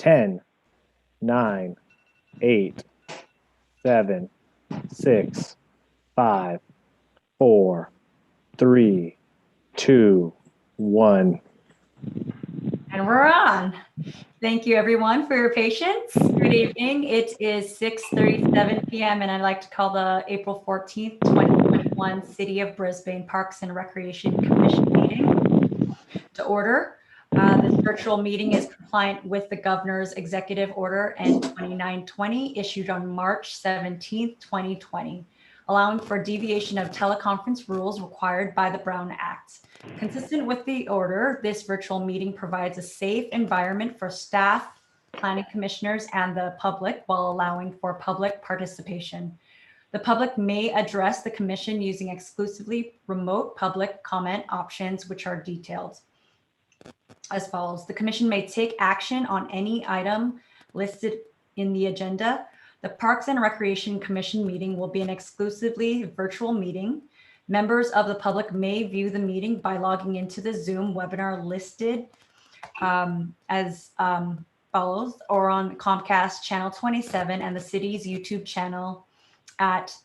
10, 9, 8, 7, 6, 5, 4, 3, 2, 1. And we're on. Thank you everyone for your patience. Good evening. It is 6:37 p.m. and I'd like to call the April 14th, 2021 City of Brisbane Parks and Recreation Commission meeting to order. This virtual meeting is compliant with the Governor's Executive Order N2920 issued on March 17th, 2020, allowing for deviation of teleconference rules required by the Brown Act. Consistent with the order, this virtual meeting provides a safe environment for staff, planning commissioners, and the public while allowing for public participation. The public may address the commission using exclusively remote public comment options, which are detailed as follows. The commission may take action on any item listed in the agenda. The Parks and Recreation Commission meeting will be an exclusively virtual meeting. Members of the public may view the meeting by logging into the Zoom webinar listed as follows, or on Comcast channel 27 and the city's YouTube channel at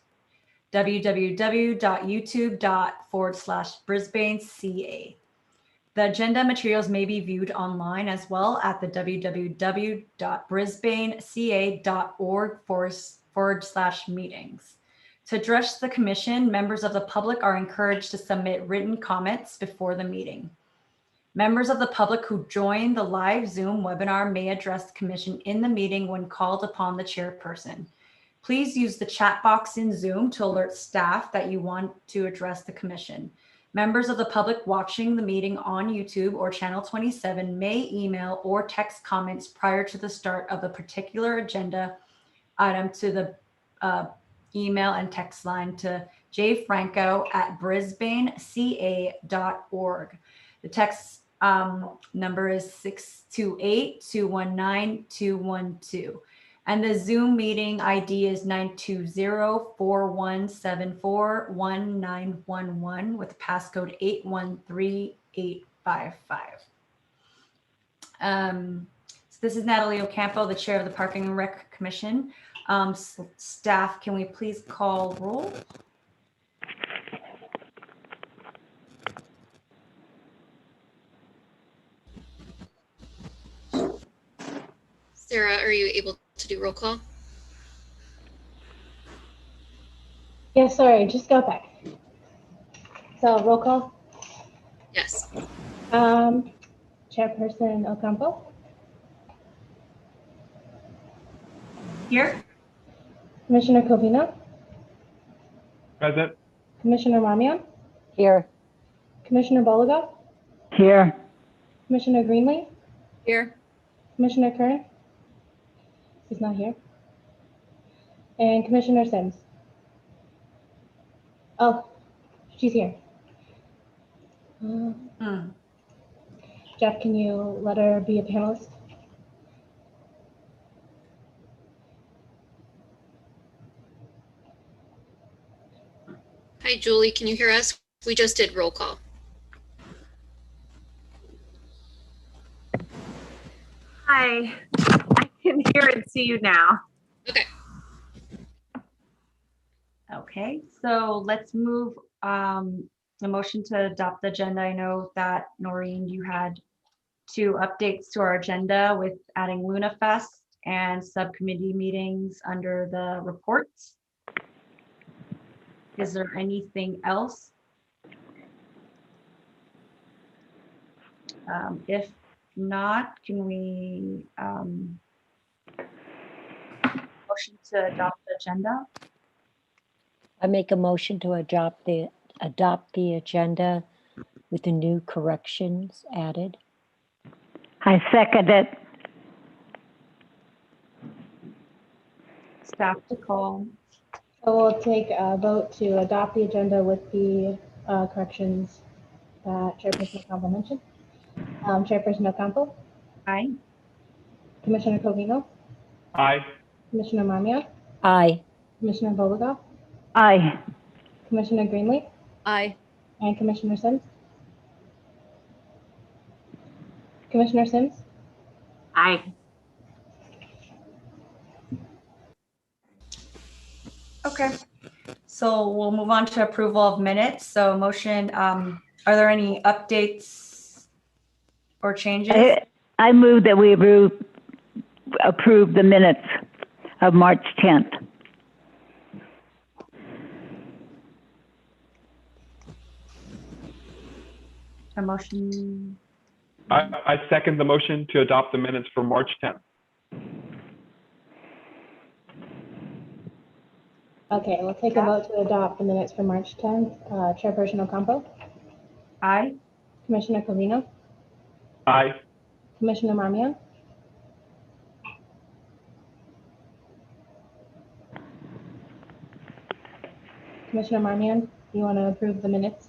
www.youtube.com/BrisbaneCA. The agenda materials may be viewed online as well at the www.brisbaneca.org/meetings. To address the commission, members of the public are encouraged to submit written comments before the meeting. Members of the public who join the live Zoom webinar may address the commission in the meeting when called upon the chairperson. Please use the chat box in Zoom to alert staff that you want to address the commission. Members of the public watching the meeting on YouTube or channel 27 may email or text comments prior to the start of a particular agenda item to the email and text line to jfranco@brisbaneca.org. The text number is 628-219-212. And the Zoom meeting ID is 920-4174-1911 with the passcode 813855. So this is Natalie Ocampo, the chair of the Parking and Rec Commission. Staff, can we please call roll? Sarah, are you able to do roll call? Yeah, sorry, just got back. So roll call. Yes. Chairperson Ocampo. Here. Commissioner Covino. Present. Commissioner Marmion. Here. Commissioner Boliga. Here. Commissioner Greenlee. Here. Commissioner Kern. He's not here. And Commissioner Sims. Oh, she's here. Jeff, can you let her be a panelist? Hi, Julie, can you hear us? We just did roll call. Hi, I can hear and see you now. Okay. Okay, so let's move the motion to adopt the agenda. I know that Noreen, you had 2 updates to our agenda with adding Luna Fest and subcommittee meetings under the reports. Is there anything else? If not, can we motion to adopt the agenda? I make a motion to adopt the agenda with the new corrections added. I second it. Staff to call. So we'll take a vote to adopt the agenda with the corrections that Chairperson Ocampo mentioned. Chairperson Ocampo. Aye. Commissioner Covino. Aye. Commissioner Marmion. Aye. Commissioner Boliga. Aye. Commissioner Greenlee. Aye. And Commissioner Sims. Commissioner Sims. Aye. Okay. So we'll move on to approval of minutes. So motion, are there any updates or changes? I move that we approve the minutes of March 10th. A motion. I second the motion to adopt the minutes for March 10th. Okay, we'll take a vote to adopt the minutes for March 10th. Chairperson Ocampo, Aye. Commissioner Covino, Aye. Commissioner Marmion, Commissioner Marmion, you want to approve the minutes?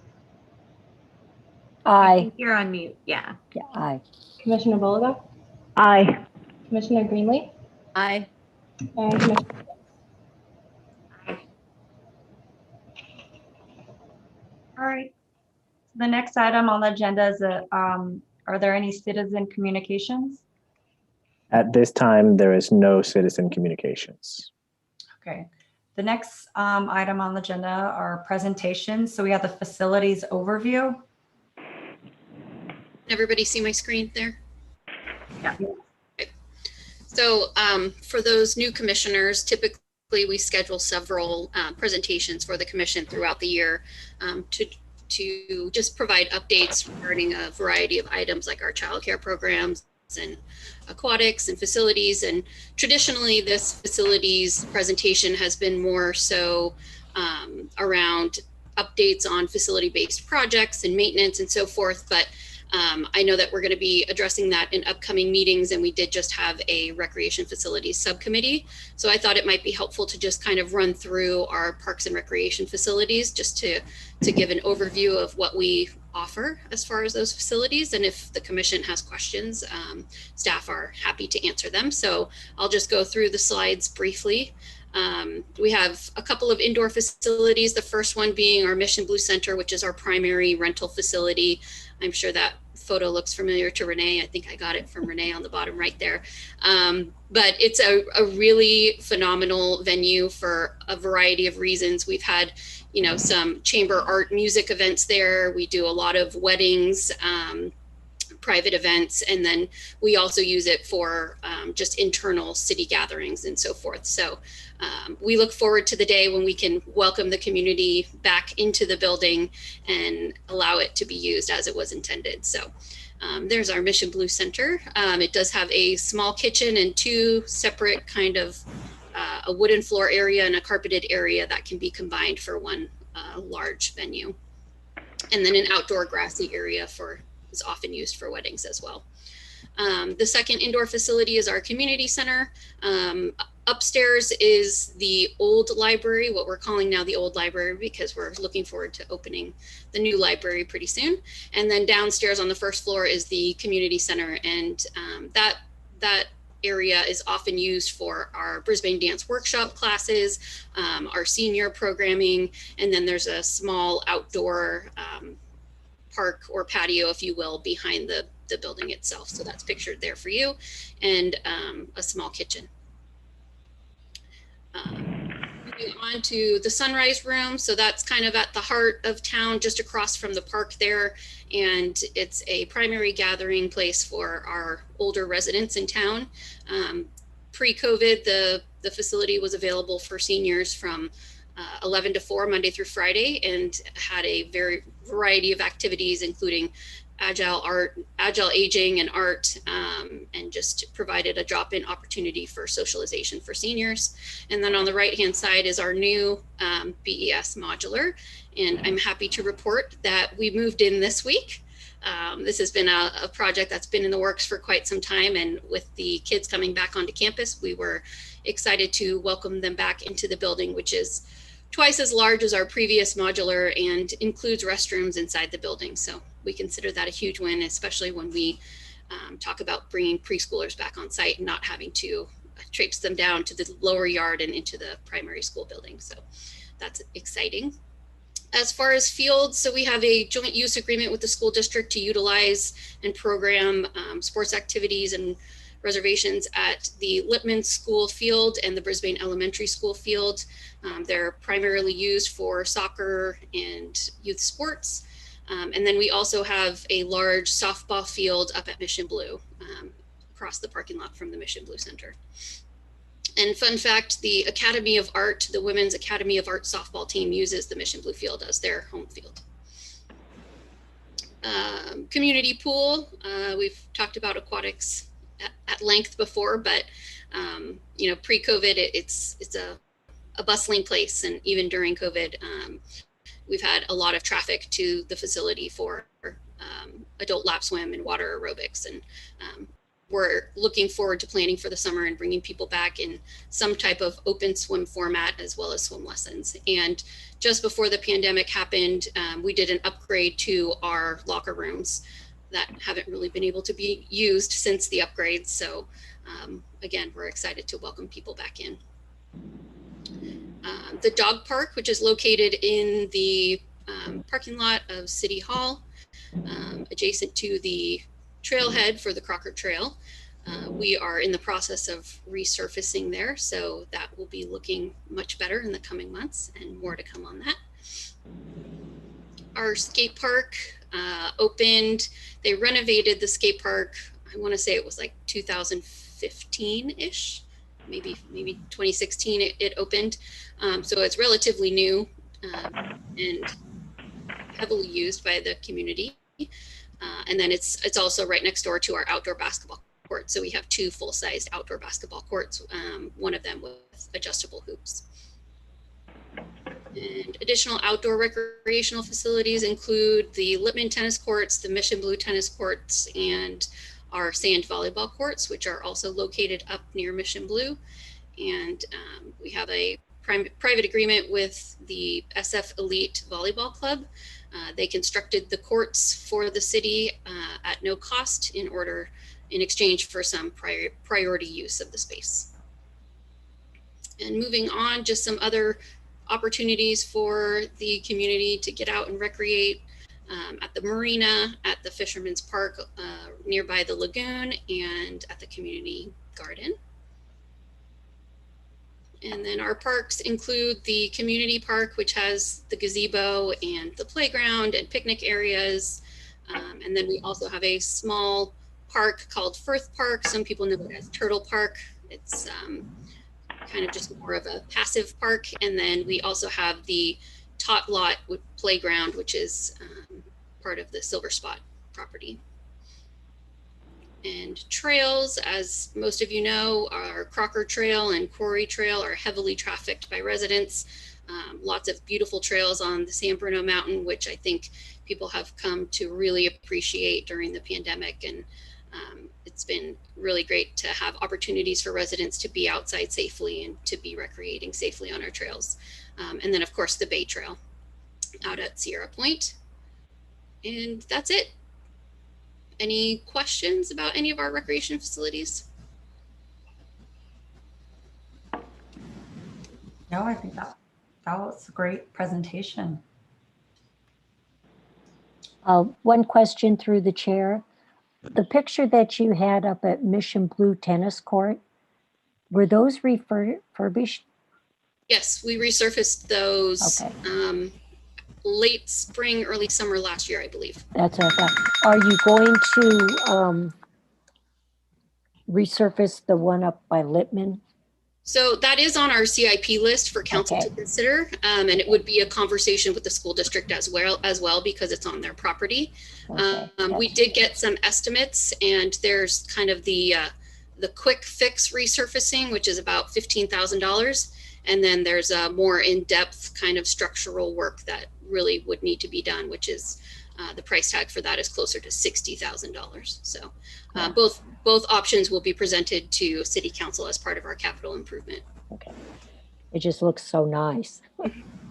I Aye. think you're on mute. Yeah. Yeah, aye. Commissioner Bolivar, Aye. Commissioner Greenlee, Aye. and Commissioner. All right. The next item on the agenda is, are there any citizen communications? At this time, there is no citizen communications. Okay. The next item on the agenda are presentations. So we have the facilities overview. Everybody see my screen there? Yeah. Okay. So for those new commissioners, typically we schedule several presentations for the commission throughout the year to just provide updates regarding a variety of items like our childcare programs and aquatics and facilities. And traditionally this facilities presentation has been more so around updates on facility-based projects and maintenance and so forth. But I know that we're going to be addressing that in upcoming meetings, and we did just have a recreation facilities subcommittee. So I thought it might be helpful to just kind of run through our parks and recreation facilities just to give an overview of what we offer as far as those facilities. And if the commission has questions, staff are happy to answer them. So I'll just go through the slides briefly. We have a couple of indoor facilities, the first one being our Mission Blue Center, which is our primary rental facility. I'm sure that photo looks familiar to Renee. I think I got it from Renee on the bottom right there. But it's a really phenomenal venue for a variety of reasons. We've had, you know, some chamber art music events there. We do a lot of weddings, private events, and then we also use it for just internal city gatherings and so forth. So we look forward to the day when we can welcome the community back into the building and allow it to be used as it was intended. So there's our Mission Blue Center. It does have a small kitchen and two separate kind of a wooden floor area and a carpeted area that can be combined for one large venue. And then an outdoor grassy area is often used for weddings as well. The second indoor facility is our community center. Upstairs is the old library, what we're calling now the old library, because we're looking forward to opening the new library pretty soon. And then downstairs on the first floor is the community center. And that area is often used for our Brisbane dance workshop classes, our senior programming, and then there's a small outdoor park or patio, if you will, behind the building itself. So that's pictured there for you, and a small kitchen. Moving on to the Sunrise Room. So that's kind of at the heart of town, just across from the park there. And it's a primary gathering place for our older residents in town. Pre-COVID, the facility was available for seniors from 11 to 4 Monday through Friday, and had a variety of activities, including agile aging and art, and just provided a drop-in opportunity for socialization for seniors. And then on the right-hand side is our new BES modular. And I'm happy to report that we moved in this week. This has been a project that's been in the works for quite some time. And with the kids coming back onto campus, we were excited to welcome them back into the building, which is twice as large as our previous modular and includes restrooms inside the building. So we consider that a huge win, especially when we talk about bringing preschoolers back on site and not having to traipse them down to the lower yard and into the primary school building. So that's exciting. As far as fields, so we have a joint use agreement with the school district to utilize and program sports activities and reservations at the Lippman School field and the Brisbane Elementary School field. They're primarily used for soccer and youth sports. And then we also have a large softball field up at Mission Blue, across the parking lot from the Mission Blue Center. And fun fact, the Academy of Art, the Women's Academy of Art softball team uses the Mission Blue field as their home field. Community pool, we've talked about aquatics at length before, but you know, pre-COVID, it's a bustling place, and even during COVID, we've had a lot of traffic to the facility for adult lap swim and water aerobics, and we're looking forward to planning for the summer and bringing people back in some type of open swim format, as well as swim lessons. And just before the pandemic happened, we did an upgrade to our locker rooms that haven't really been able to be used since the upgrades. So again, we're excited to welcome people back in. The dog park, which is located in the parking lot of City Hall, adjacent to the trailhead for the Crocker Trail. We are in the process of resurfacing there, so that will be looking much better in the coming months, and more to come on that. Our skate park opened. They renovated the skate park. I want to say it was like 2015-ish, maybe 2016 it opened. So it's relatively new and heavily used by the community. And then it's also right next door to our outdoor basketball court. So we have two full-sized outdoor basketball courts, one of them with adjustable hoops. And additional outdoor recreational facilities include the Lippman tennis courts, the Mission Blue tennis courts, and our sand volleyball courts, which are also located up near Mission Blue. And we have a private agreement with the SF Elite Volleyball Club. They constructed the courts for the city at no cost in exchange for some priority use of the space. And moving on, just some other opportunities for the community to get out and recreate at the marina, at the Fisherman's Park nearby the lagoon, and at the community garden. And then our parks include the community park, which has the gazebo and the playground and picnic areas. And then we also have a small park called Firth Park. Some people know it as Turtle Park. It's kind of just more of a passive park. And then we also have the Tot Lot playground, which is part of the Silver Spot property. And trails, as most of you know, our Crocker Trail and Quarry Trail are heavily trafficked by residents. Lots of beautiful trails on the San Bruno Mountain, which I think people have come to really appreciate during the pandemic. And it's been really great to have opportunities for residents to be outside safely and to be recreating safely on our trails. And then of course the Bay Trail out at Sierra Point. And that's it. Any questions about any of our recreation facilities? No, I think that was a great presentation. One question through the chair. The picture that you had up at Mission Blue Tennis Court, were those refurbished? Yes, we resurfaced those Okay. Late spring, early summer last year, I believe. That's what I thought. Are you going to resurface the one up by Lippman? So that is on our CIP list for council Okay. to consider, and it would be a conversation with the school district as well because it's on their property. Okay. We did get some estimates, and there's kind of the quick fix resurfacing, which is about $15,000, and then there's a more in-depth kind of structural work that really would need to be done, which is the price tag for that is closer to $60,000. So both options will be presented to City Council as part of our capital improvement. Okay. It just looks so nice.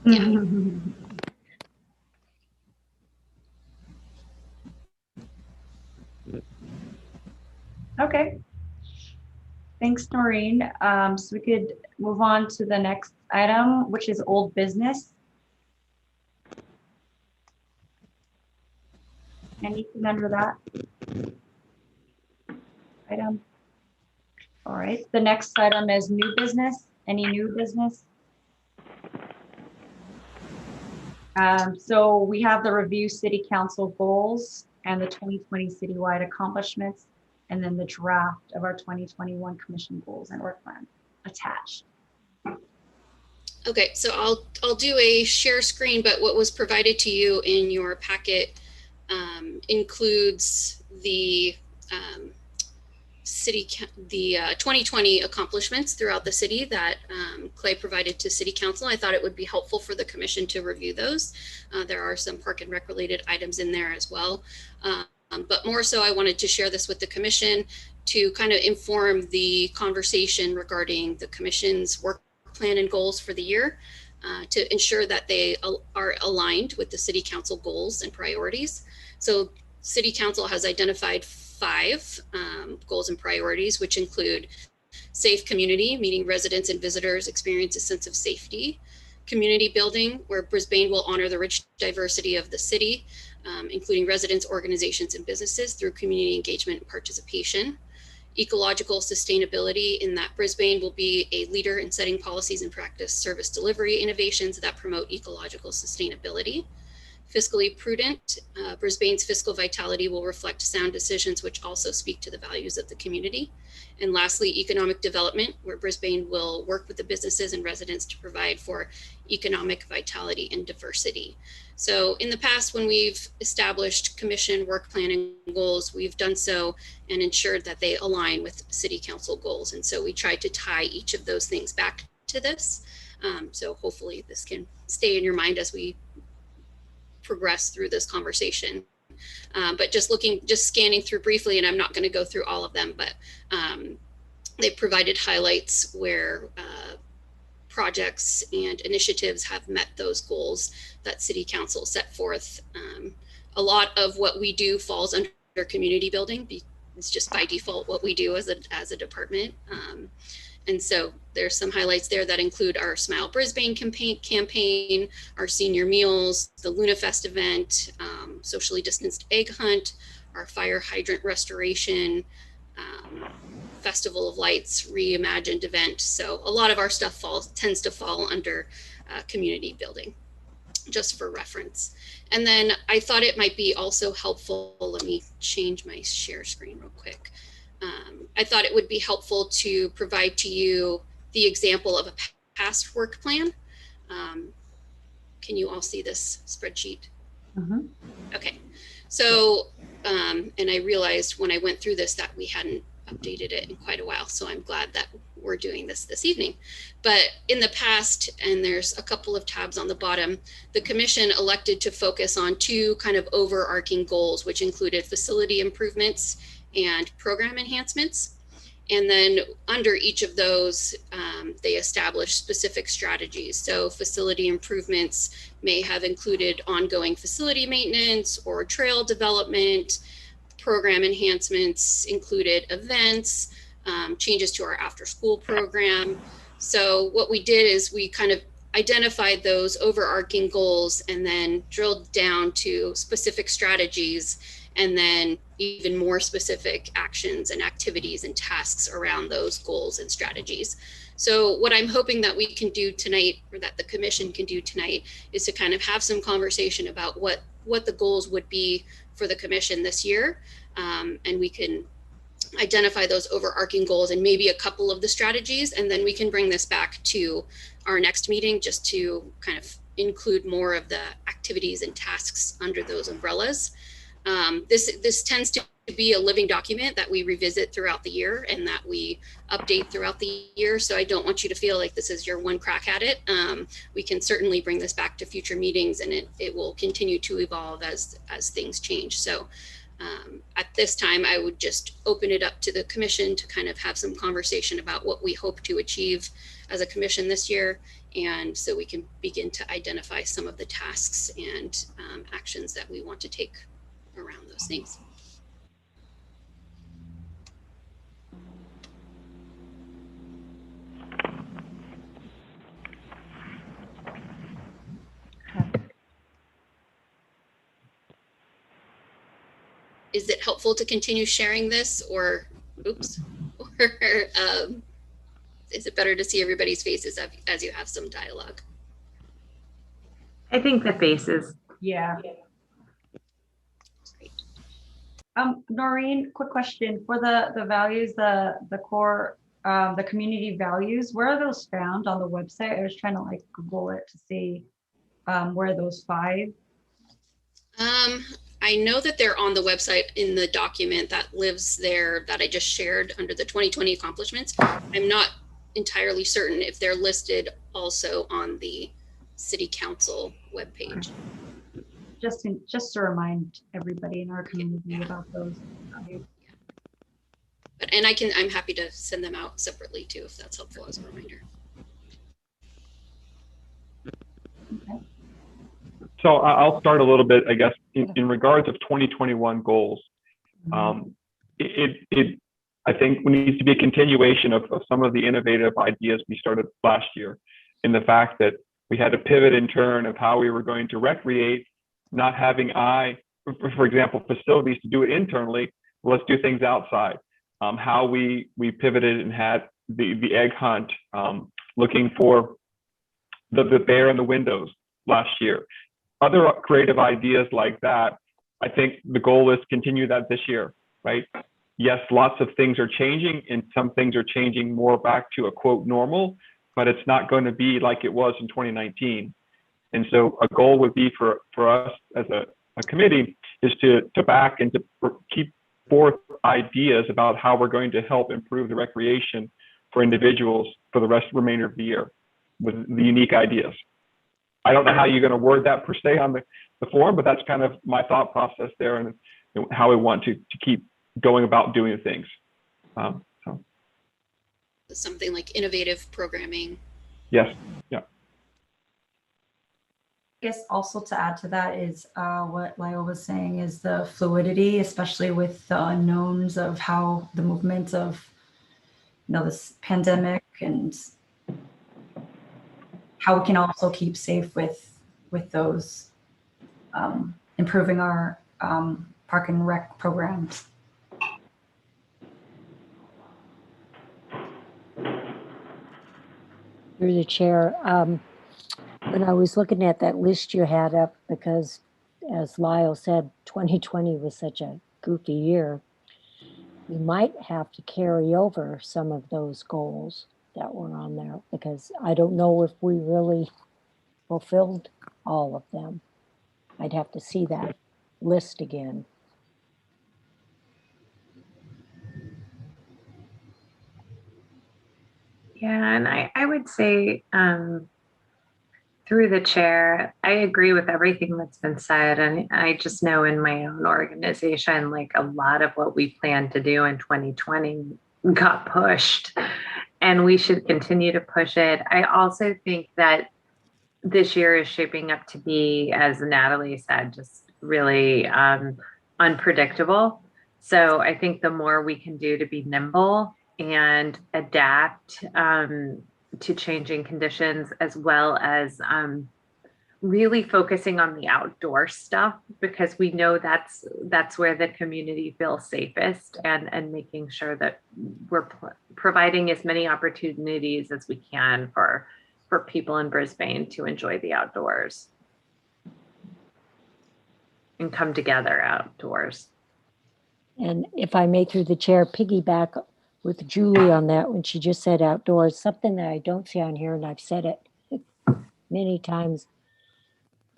Yeah. Okay. Thanks, Noreen. So we could move on to the next item, which is old business. Anything under that item? All right, the next item is new business. Any new business? So we have the review city council goals and the 2020 citywide accomplishments, and then the draft of our 2021 commission goals and work plan attached. Okay, so I'll do a share screen, but what was provided to you in your packet includes the 2020 accomplishments throughout the city that Clay provided to City Council. I thought it would be helpful for the commission to review those. There are some Park and Rec related items in there as well. But more so, I wanted to share this with the commission to kind of inform the conversation regarding the commission's work plan and goals for the year, to ensure that they are aligned with the City Council goals and priorities. So City Council has identified 5 goals and priorities, which include safe community, meaning residents and visitors experience a sense of safety; community building, where Brisbane will honor the rich diversity of the city, including residents, organizations, and businesses through community engagement and participation; ecological sustainability, in that Brisbane will be a leader in setting policies and practice service delivery innovations that promote ecological sustainability; fiscally prudent, Brisbane's fiscal vitality will reflect sound decisions which also speak to the values of the community; and lastly, economic development, where Brisbane will work with the businesses and residents to provide for economic vitality and diversity. So in the past, when we've established commission work plan and goals, we've done so and ensured that they align with City Council goals. And so we tried to tie each of those things back to this. So hopefully this can stay in your mind as we progress through this conversation. But just scanning through briefly, and I'm not going to go through all of them, but they provided highlights where projects and initiatives have met those goals that City Council set forth. A lot of what we do falls under community building. It's just by default what we do as a department. And so there's some highlights there that include our Smile Brisbane campaign, our senior meals, the Luna Fest event, socially distanced egg hunt, our fire hydrant restoration, Festival of Lights reimagined event. So a lot of our stuff tends to fall under community building, just for reference. And then I thought it might be also helpful, let me change my share screen real quick. I thought it would be helpful to provide to you the example of a past work plan. Can you all see this spreadsheet? Mm-hmm. Okay, so, and I realized when I went through this that we hadn't updated it in quite a while, so I'm glad that we're doing this evening. But in the past, and there's a couple of tabs on the bottom, the commission elected to focus on 2 kind of overarching goals, which included facility improvements and program enhancements. And then under each of those, they established specific strategies. So facility improvements may have included ongoing facility maintenance or trail development. Program enhancements included events, changes to our after school program. So what we did is we kind of identified those overarching goals and then drilled down to specific strategies, and then even more specific actions and activities and tasks around those goals and strategies. So what I'm hoping that we can do tonight, or that the commission can do tonight, is to kind of have some conversation about what the goals would be for the commission this year. And we can identify those overarching goals and maybe a couple of the strategies, and then we can bring this back to our next meeting just to kind of include more of the activities and tasks under those umbrellas. This tends to be a living document that we revisit throughout the year and that we update throughout the year. So I don't want you to feel like this is your one crack at it. We can certainly bring this back to future meetings, and it will continue to evolve as things change. So at this time, I would just open it up to the commission to kind of have some conversation about what we hope to achieve as a commission this year. And so we can begin to identify some of the tasks and actions that we want to take around those things. Is it helpful to continue sharing this, or oops, or is it better to see everybody's faces as you have some dialogue? I think the faces. Yeah. Noreen, quick question for the values, the core, the community values, where are those found on the website? I was trying to like Google it to see where those 5. I know that they're on the website in the document that lives there that I just shared under the 2020 accomplishments. I'm not entirely certain if they're listed also on the City Council webpage. Just to remind everybody in our community about those values. But I'm happy to send them out separately too, if that's helpful as a reminder. Okay. So I'll start a little bit, I guess, in regards of 2021 goals. It I think needs to be a continuation of some of the innovative ideas we started last year, in the fact that we had to pivot in turn of how we were going to recreate, not having for example, facilities to do it internally. Let's do things outside. How we pivoted and had the egg hunt, looking for the bear in the windows last year. Other creative ideas like that. I think the goal is to continue that this year, right? Yes, lots of things are changing, and some things are changing more back to a quote normal, but it's not going to be like it was in 2019. And so a goal would be for us as a committee is to back and to keep forth ideas about how we're going to help improve the recreation for individuals for the remainder of the year with the unique ideas. I don't know how you're going to word that per se on the form, but that's kind of my thought process there, and how we want to keep going about doing things. Something like innovative programming. Yes. Yeah. I guess also to add to that is what Lyle was saying is the fluidity, especially with the unknowns of how the movement of this pandemic, and how we can also keep safe with those, improving our park and rec programs. Through the chair, when I was looking at that list you had up, because as Lyle said, 2020 was such a goofy year, we might have to carry over some of those goals that were on there, because I don't know if we really fulfilled all of them. I'd have to see that list again. Yeah, and I would say through the chair, I agree with everything that's been said. And I just know in my own organization, like a lot of what we planned to do in 2020 got pushed, and we should continue to push it. I also think that this year is shaping up to be, as Natalie said, just really unpredictable. So I think the more we can do to be nimble and adapt to changing conditions, as well as really focusing on the outdoor stuff, because we know that's where the community feels safest, and making sure that we're providing as many opportunities as we can for people in Brisbane to enjoy the outdoors and come together outdoors. And if I may, through the chair, piggyback with Julie on that when she just said outdoors, something that I don't see on here, and I've said it many times,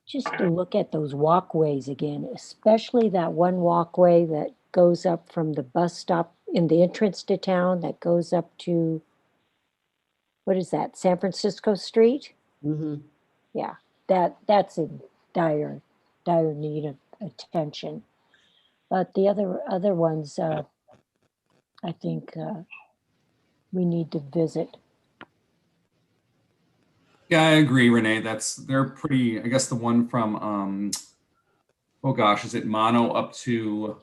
just to look at those walkways again, especially that one walkway that goes up from the bus stop in the entrance to town, that goes up to, what is that, San Francisco Street? Mm-hmm. Yeah, that's in dire need of attention. But the other ones, I think we need to visit. Yeah, I agree, Renee. They're pretty. I guess the one from oh gosh, is it Mono up to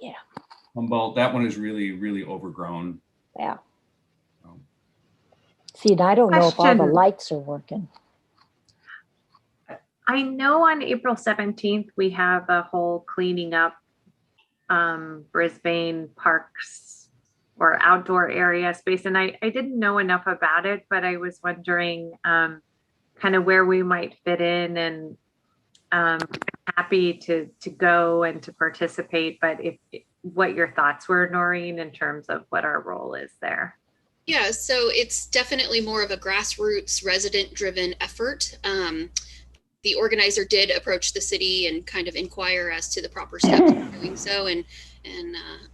Humboldt? That one is really, really overgrown. Yeah. See, and I don't know if all the lights are working. I know on April 17th, we have a whole cleaning up Brisbane parks or outdoor area space. And I didn't know enough about it, but I was wondering kind of where we might fit in, and happy to go and to participate. But what your thoughts were, Noreen, in terms of what our role is there. Yeah, so it's definitely more of a grassroots resident-driven effort. The organizer did approach the city and kind of inquire as to the proper steps for doing so. And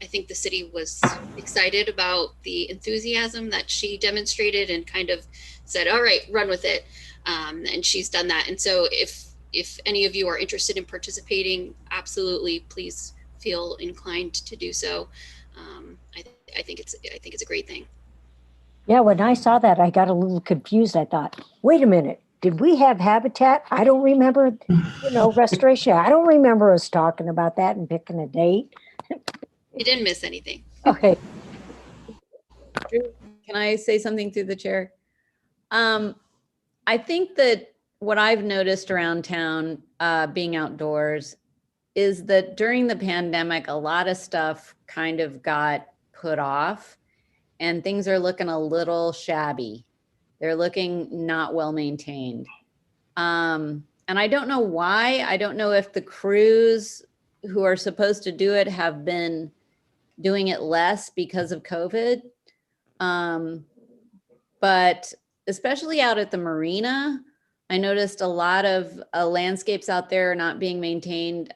I think the city was excited about the enthusiasm that she demonstrated and kind of said, all right, run with it. And she's done that. And so if any of you are interested in participating, absolutely, please feel inclined to do so. I think it's a great thing. Yeah, when I saw that, I got a little confused. I thought, wait a minute, did we have habitat? I don't remember, restoration. I don't remember us talking about that and picking a date. You didn't miss anything. Okay. Can I say something through the chair? I think that what I've noticed around town, being outdoors, is that during the pandemic, a lot of stuff kind of got put off and things are looking a little shabby. They're looking not well maintained. And I don't know why. I don't know if the crews who are supposed to do it have been doing it less because of COVID. But especially out at the marina, I noticed a lot of landscapes out there are not being maintained.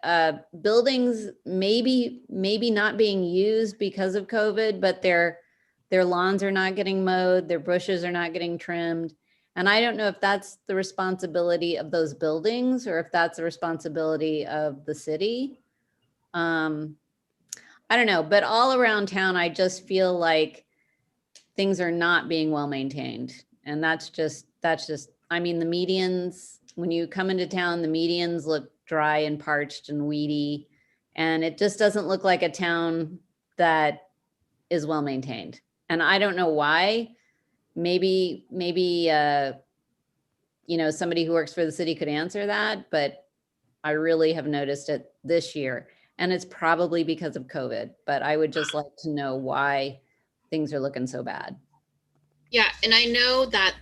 Buildings maybe not being used because of COVID, but their lawns are not getting mowed, their bushes are not getting trimmed. And I don't know if that's the responsibility of those buildings or if that's the responsibility of the city. I don't know, but all around town, I just feel like things are not being well maintained. And that's just, I mean, the medians, when you come into town, the medians look dry and parched and weedy. And it just doesn't look like a town that is well maintained. And I don't know why. Maybe somebody who works for the city could answer that, but I really have noticed it this year. And it's probably because of COVID, but I would just like to know why things are looking so bad. Yeah, and I know that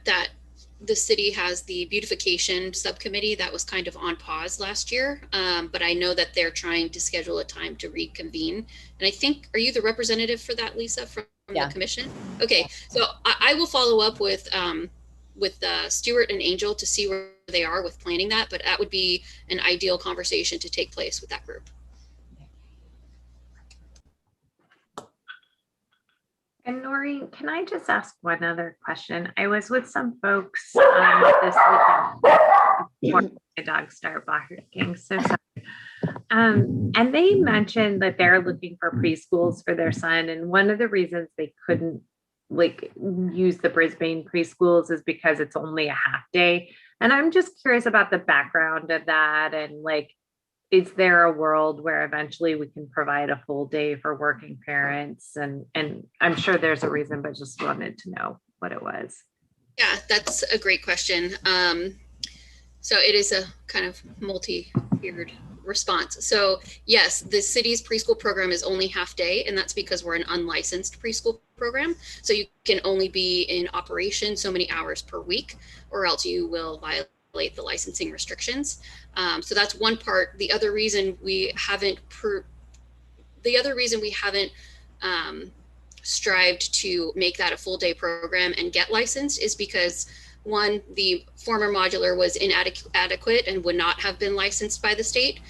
the city has the beautification subcommittee that was kind of on pause last year, but I know that they're trying to schedule a time to reconvene. And I think, are you the representative for that, Lisa, from the commission? Okay, so I will follow up with Stuart and Angel to see where they are with planning that, but that would be an ideal conversation to take place with that group. And Noreen, can I just ask one other question? I was with some folks this weekend before my dogs start barking, so sorry. And they mentioned that they're looking for preschools for their son. And one of the reasons they couldn't use the Brisbane preschools is because it's only a half day. And I'm just curious about the background of that. And is there a world where eventually we can provide a full day for working parents? And I'm sure there's a reason, but just wanted to know what it was. Yeah, that's a great question. So it is a kind of multi-tiered response. So yes, the city's preschool program is only half day, and that's because we're an unlicensed preschool program. So you can only be in operation so many hours per week, or else you will violate the licensing restrictions. So that's one part. The other reason we haven't strived to make that a full day program and get licensed is because, one, the former modular was inadequate and would not have been licensed by the state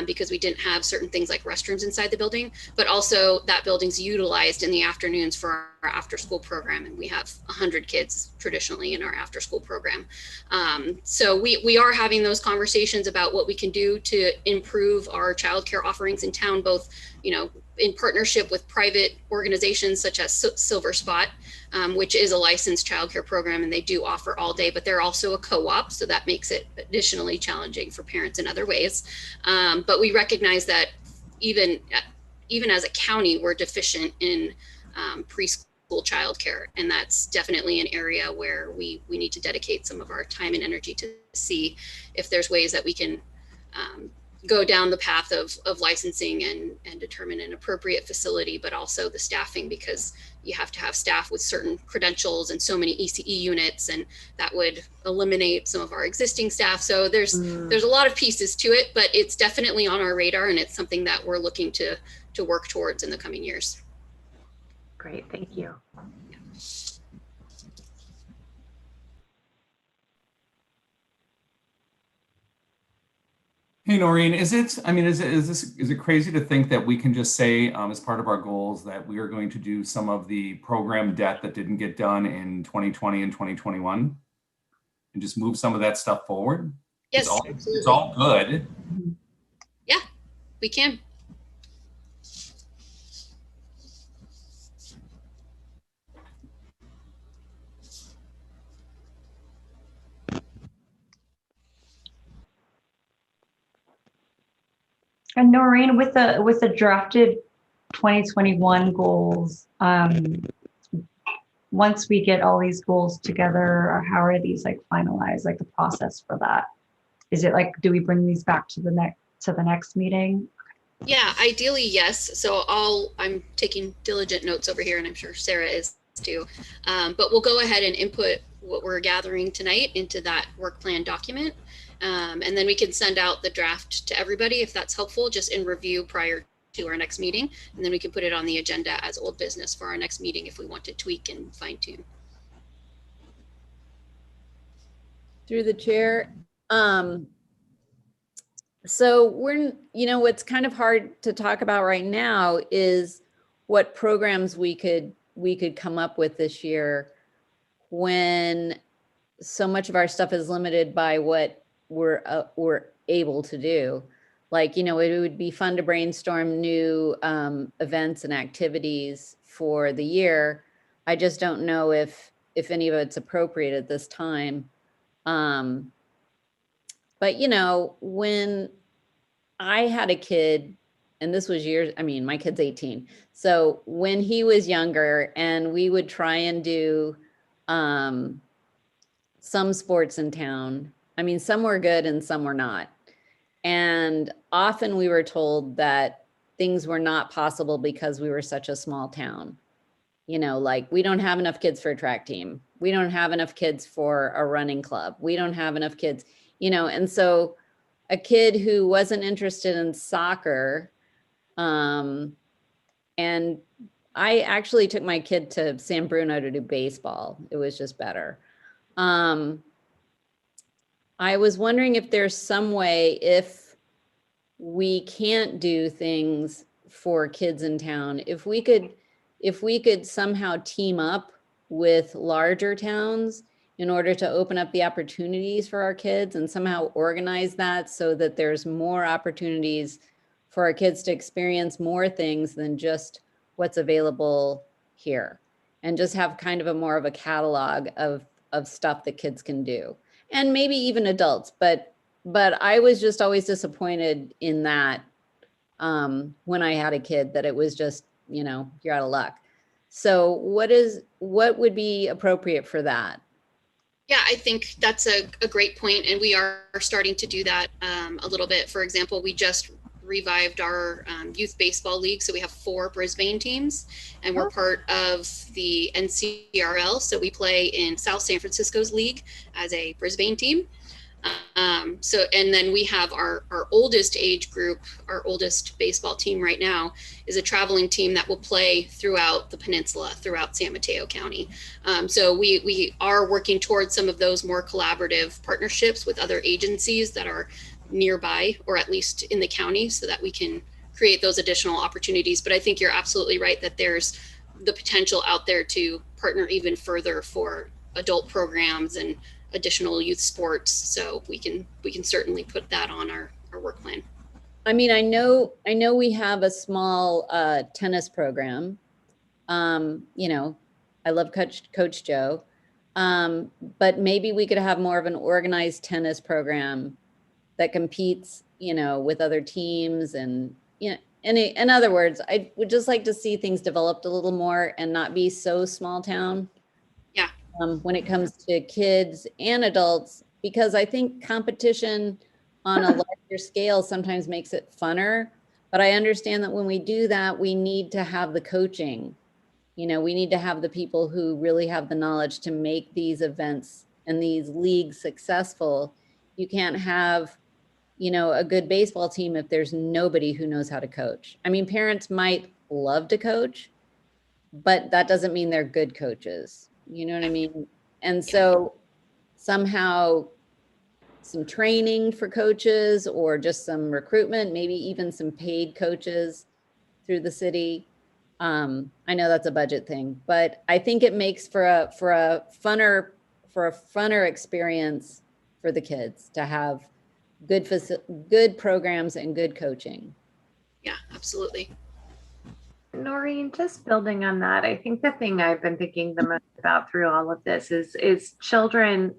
because we didn't have certain things like restrooms inside the building, but also that building's utilized in the afternoons for our after school program. And we have 100 kids traditionally in our after school program. So we are having those conversations about what we can do to improve our childcare offerings in town, both, in partnership with private organizations such as Silver Spot, which is a licensed childcare program, and they do offer all day, but they're also a co-op, so that makes it additionally challenging for parents in other ways. But we recognize that even as a county, we're deficient in preschool childcare, and that's definitely an area where we need to dedicate some of our time and energy to see if there's ways that we can go down the path of licensing and determine an appropriate facility, but also the staffing, because you have to have staff with certain credentials and so many ECE units, and that would eliminate some of our existing staff. So there's a lot of pieces to it, but it's definitely on our radar, and it's something that we're looking to work towards in the coming years. Great, thank you. Hey, Noreen, is it crazy to think that we can just say, as part of our goals, that we are going to do some of the program debt that didn't get done in 2020 and 2021 and just move some of that stuff forward? Yes, it's all good. Yeah, we can. And Noreen, with the drafted 2021 goals, once we get all these goals together, how are these like finalized, like the process for that? Is it like, do we bring these back to the next meeting? Yeah, ideally, yes. So I'm taking diligent notes over here, and I'm sure Sarah is too. But we'll go ahead and input what we're gathering tonight into that work plan document. And then we can send out the draft to everybody if that's helpful, just in review prior to our next meeting. And then we can put it on the agenda as old business for our next meeting if we want to tweak and fine tune. Through the chair. So what's kind of hard to talk about right now is what programs we could come up with this year when so much of our stuff is limited by what we're able to do. Like, it would be fun to brainstorm new events and activities for the year. I just don't know if any of it's appropriate at this time. But when I had a kid, and this was years, my kid's 18. So when he was younger and we would try and do some sports in town, some were good and some were not. And often we were told that things were not possible because we were such a small town. Like, we don't have enough kids for a track team. We don't have enough kids for a running club. We don't have enough kids, and so a kid who wasn't interested in soccer, and I actually took my kid to San Bruno to do baseball. It was just better. I was wondering if there's some way, if we can't do things for kids in town, if we could somehow team up with larger towns in order to open up the opportunities for our kids and somehow organize that so that there's more opportunities for our kids to experience more things than just what's available here, and just have kind of more of a catalog of stuff that kids can do, and maybe even adults. But I was just always disappointed in that when I had a kid, that it was just, you're out of luck. So what would be appropriate for that? Yeah, I think that's a great point, and we are starting to do that a little bit. For example, we just revived our youth baseball league, so we have 4 Brisbane teams, and we're part of the NCRL, so we play in South San Francisco's league as a Brisbane team. And then we have our oldest age group, our oldest baseball team right now is a traveling team that will play throughout the peninsula, throughout San Mateo County. So we are working towards some of those more collaborative partnerships with other agencies that are nearby, or at least in the county, so that we can create those additional opportunities. But I think you're absolutely right that there's the potential out there to partner even further for adult programs and additional youth sports. So we can certainly put that on our work plan. I know we have a small tennis program. I love Coach Joe, but maybe we could have more of an organized tennis program that competes, with other teams. And, in other words, I would just like to see things developed a little more and not be so small town. Yeah. When it comes to kids and adults, because I think competition on a large your scale sometimes makes it funner. But I understand that when we do that, we need to have the coaching. You know, we need to have the people who really have the knowledge to make these events and these leagues successful. You can't have, you know, a good baseball team if there's nobody who knows how to coach. I mean, parents might love to coach, but that doesn't mean they're good coaches. You know what I mean? And so somehow some training for coaches or just some recruitment, maybe even some paid coaches through the city. I know that's a budget thing, but I think it makes for a funner experience for the kids to have good programs and good coaching. Yeah, absolutely. Noreen, just building on that, I think the thing I've been thinking the most about through all of this is children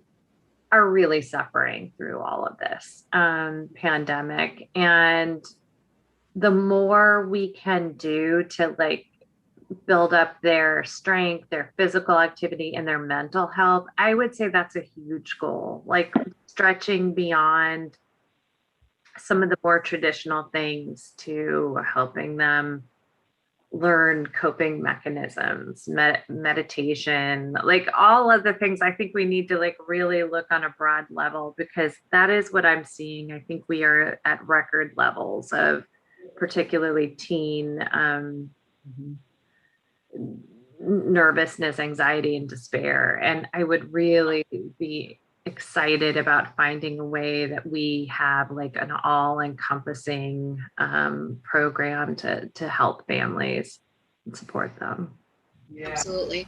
are really suffering through all of this pandemic. And the more we can do to like build up their strength, their physical activity, and their mental health, I would say that's a huge goal, like stretching beyond some of the more traditional things to helping them learn coping mechanisms, meditation, like all of the things. I think we need to like really look on a broad level, because that is what I'm seeing. I think we are at record levels of particularly teen nervousness, anxiety, and despair. And I would really be excited about finding a way that we have like an all-encompassing program to help families and support them. Yeah. Absolutely.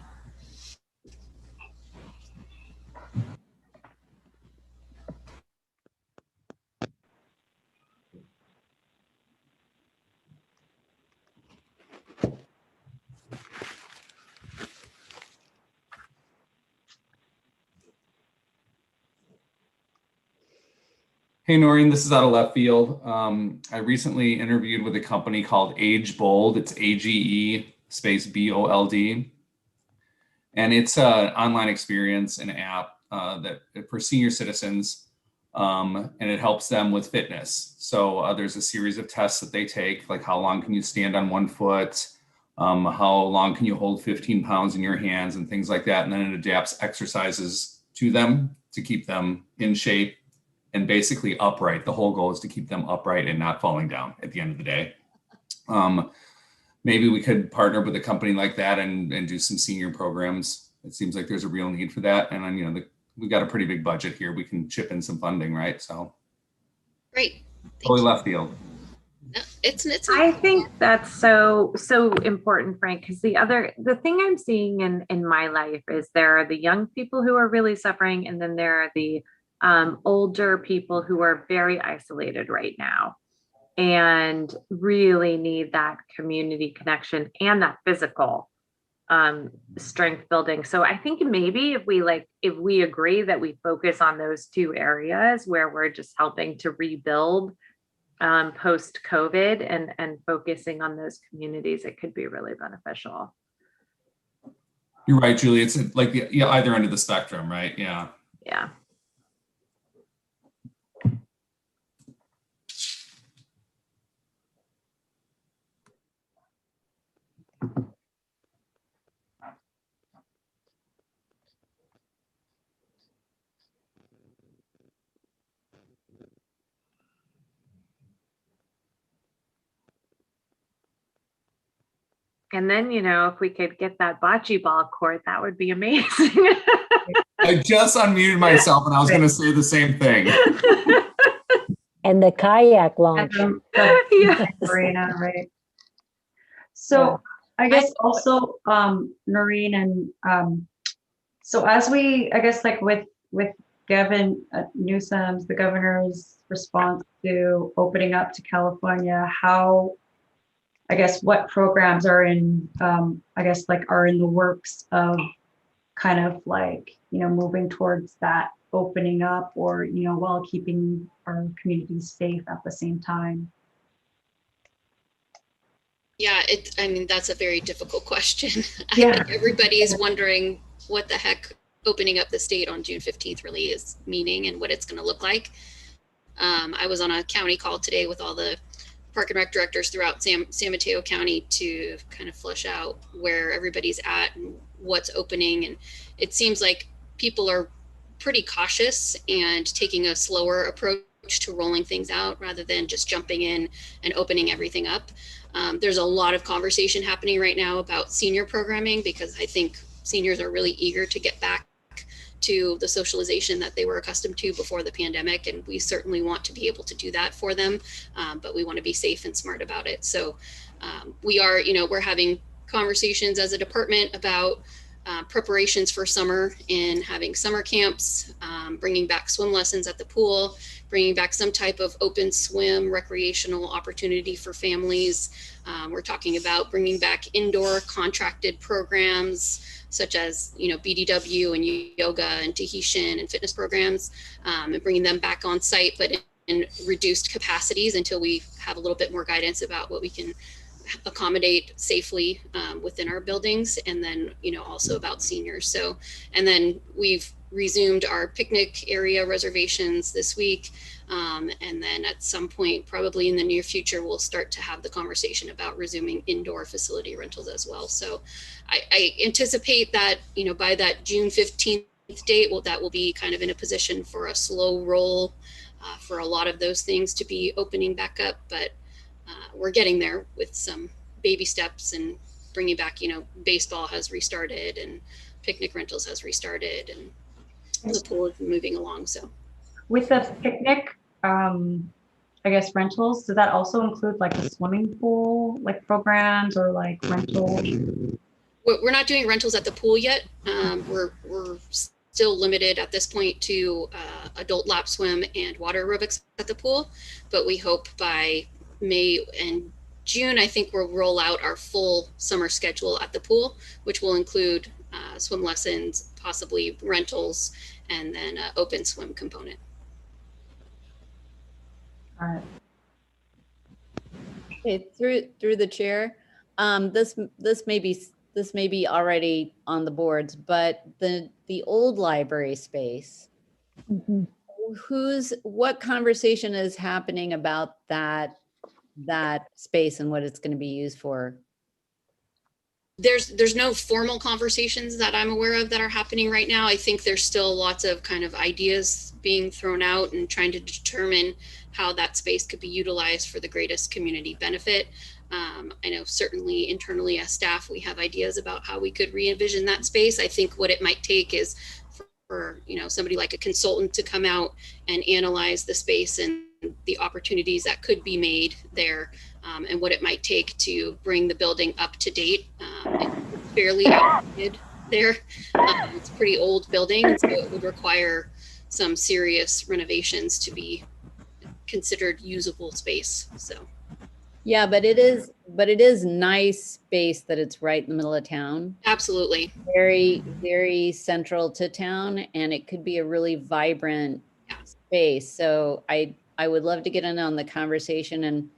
Hey, Noreen, this is out of left field. I recently interviewed with a company called Age Bold. It's AGE space BOLD. And it's an online experience, an app that for senior citizens, and it helps them with fitness. So there's a series of tests that they take, like how long can you stand on one foot, how long can you hold 15 pounds in your hands, and things like that. And then it adapts exercises to them to keep them in shape and basically upright. The whole goal is to keep them upright and not falling down at the end of the day. Maybe we could partner with a company like that and do some senior programs. It seems like there's a real need for that. And then, you know, we've got a pretty big budget here. We can chip in some funding, right? So Great. Totally left field. No, it's I think that's so important, Frank, because the thing I'm seeing in my life is there are the young people who are really suffering, and then there are the older people who are very isolated right now and really need that community connection and that physical strength building. So I think maybe if we agree that we focus on those two areas where we're just helping to rebuild post COVID and focusing on those communities, it could be really beneficial. You're right, Julie. It's like either end of the spectrum, right? Yeah. Yeah. And then, you know, if we could get that bocce ball court, that would be amazing. I just unmuted myself and I was going to say the same thing. And the kayak launch. Yes. Marina, right? So I guess also, Noreen, and so as we, I guess, like with Gavin Newsom's, the governor's response to opening up to California, how, I guess, what programs are in, I guess, like are in the works of kind of like, you know, moving towards that opening up, or, you know, while keeping our communities safe at the same time? Yeah, I mean, that's a very difficult question. Yeah. I think everybody is wondering what the heck opening up the state on June 15th really is meaning and what it's going to look like. I was on a county call today with all the park and rec directors throughout San Mateo County to kind of flush out where everybody's at and what's opening. And it seems like people are pretty cautious and taking a slower approach to rolling things out rather than just jumping in and opening everything up. There's a lot of conversation happening right now about senior programming because I think seniors are really eager to get back to the socialization that they were accustomed to before the pandemic. And we certainly want to be able to do that for them, but we want to be safe and smart about it. So we are, we're having conversations as a department about preparations for summer and having summer camps, bringing back swim lessons at the pool, bringing back some type of open swim recreational opportunity for families. We're talking about bringing back indoor contracted programs such as, BDW and yoga and Tahitian and fitness programs, and bringing them back on site, but in reduced capacities until we have a little bit more guidance about what we can accommodate safely within our buildings. And then, also about seniors. So, and then we've resumed our picnic area reservations this week. And then at some point, probably in the near future, we'll start to have the conversation about resuming indoor facility rentals as well. So I anticipate that, by that June 15th date, that will be kind of in a position for a slow roll for a lot of those things to be opening back up. But we're getting there with some baby steps and bringing back, baseball has restarted and picnic rentals has restarted and the pool is moving along. So with the picnic, I guess rentals, does that also include like the swimming pool, like programs or like rentals? We're not doing rentals at the pool yet. We're still limited at this point to adult lap swim and water aerobics at the pool, but we hope by May and June, I think we'll roll out our full summer schedule at the pool, which will include swim lessons, possibly rentals, and then an open swim component. All right. Okay, through the chair, this may be already on the boards, but the old library space, what conversation is happening about that space and what it's going to be used for? There's no formal conversations that I'm aware of that are happening right now. I think there's still lots of kind of ideas being thrown out and trying to determine how that space could be utilized for the greatest community benefit. I know certainly internally as staff, we have ideas about how we could re-envision that space. I think what it might take is for somebody like a consultant to come out and analyze the space and the opportunities that could be made there, and what it might take to bring the building up to date. It's fairly outdated there. It's a pretty old building, so it would require some serious renovations to be considered usable space. So yeah, but it is nice space that it's right in the middle of town. Absolutely. Very, very central to town, and it could be a really vibrant space. So I would love to get in on the conversation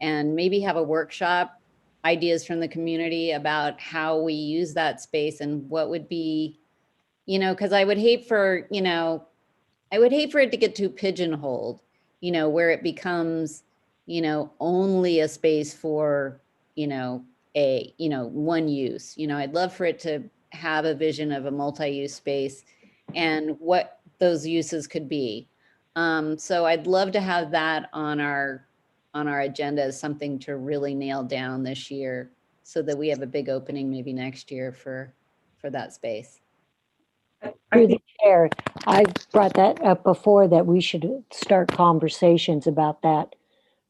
and maybe have a workshop, ideas from the community about how we use that space and what would be, because I would hate for it to get too pigeonholed, where it becomes, only a space for, one use. I'd love for it to have a vision of a multi-use space and what those uses could be. So I'd love to have that on our agenda as something to really nail down this year so that we have a big opening maybe next year for that space. Through the chair, I brought that up before, that we should start conversations about that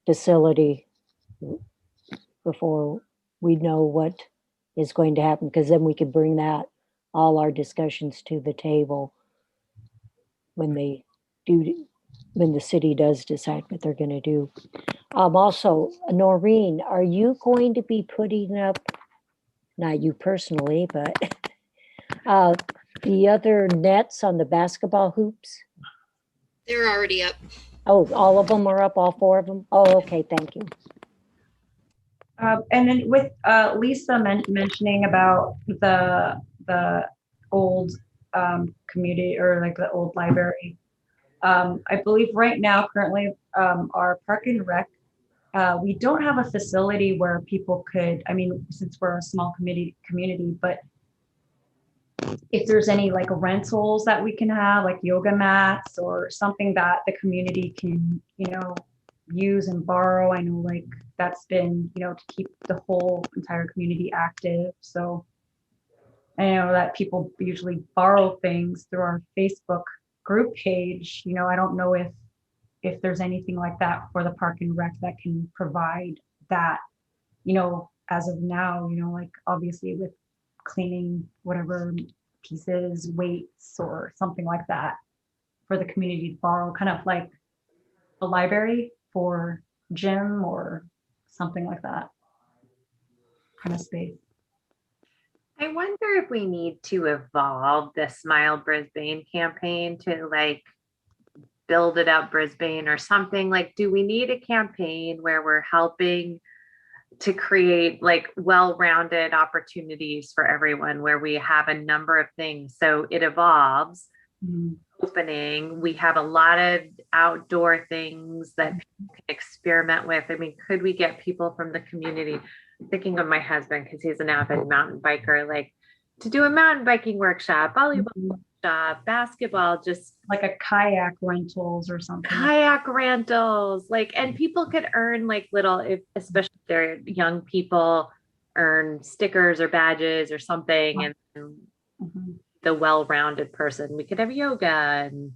facility before we know what is going to happen, because then we could bring all our discussions to the table when the city does decide what they're going to do. Also, Noreen, are you going to be putting up, not you personally, but the other nets on the basketball hoops? They're already up. Oh, all of them are up, all four of them? Oh, okay, thank you. And then with Lisa mentioning about the old community or like the old library, I believe right now, currently, our park and rec, we don't have a facility where people could, I mean, since we're a small community, but if there's any like rentals that we can have, like yoga mats or something that the community can, use and borrow. I know like that's been, to keep the whole entire community active. So I know that people usually borrow things through our Facebook group page. I don't know if there's anything like that for the park and rec that can provide that, as of now, like obviously with cleaning whatever pieces, weights, or something like that for the community to borrow, kind of like a library for gym or something like that kind of space. I wonder if we need to evolve the Smile Brisbane campaign to like build it up Brisbane or something. Like, do we need a campaign where we're helping to create like well-rounded opportunities for everyone, where we have a number of things so it evolves? Opening, we have a lot of outdoor things that people can experiment with. I mean, could we get people from the community? I'm thinking of my husband because he's an avid mountain biker, like to do a mountain biking workshop, volleyball workshop, basketball, just like a kayak rentals or something. Kayak rentals, like, and people could earn like little, especially if they're young people, earn stickers or badges or something, and the well-rounded person. We could have yoga and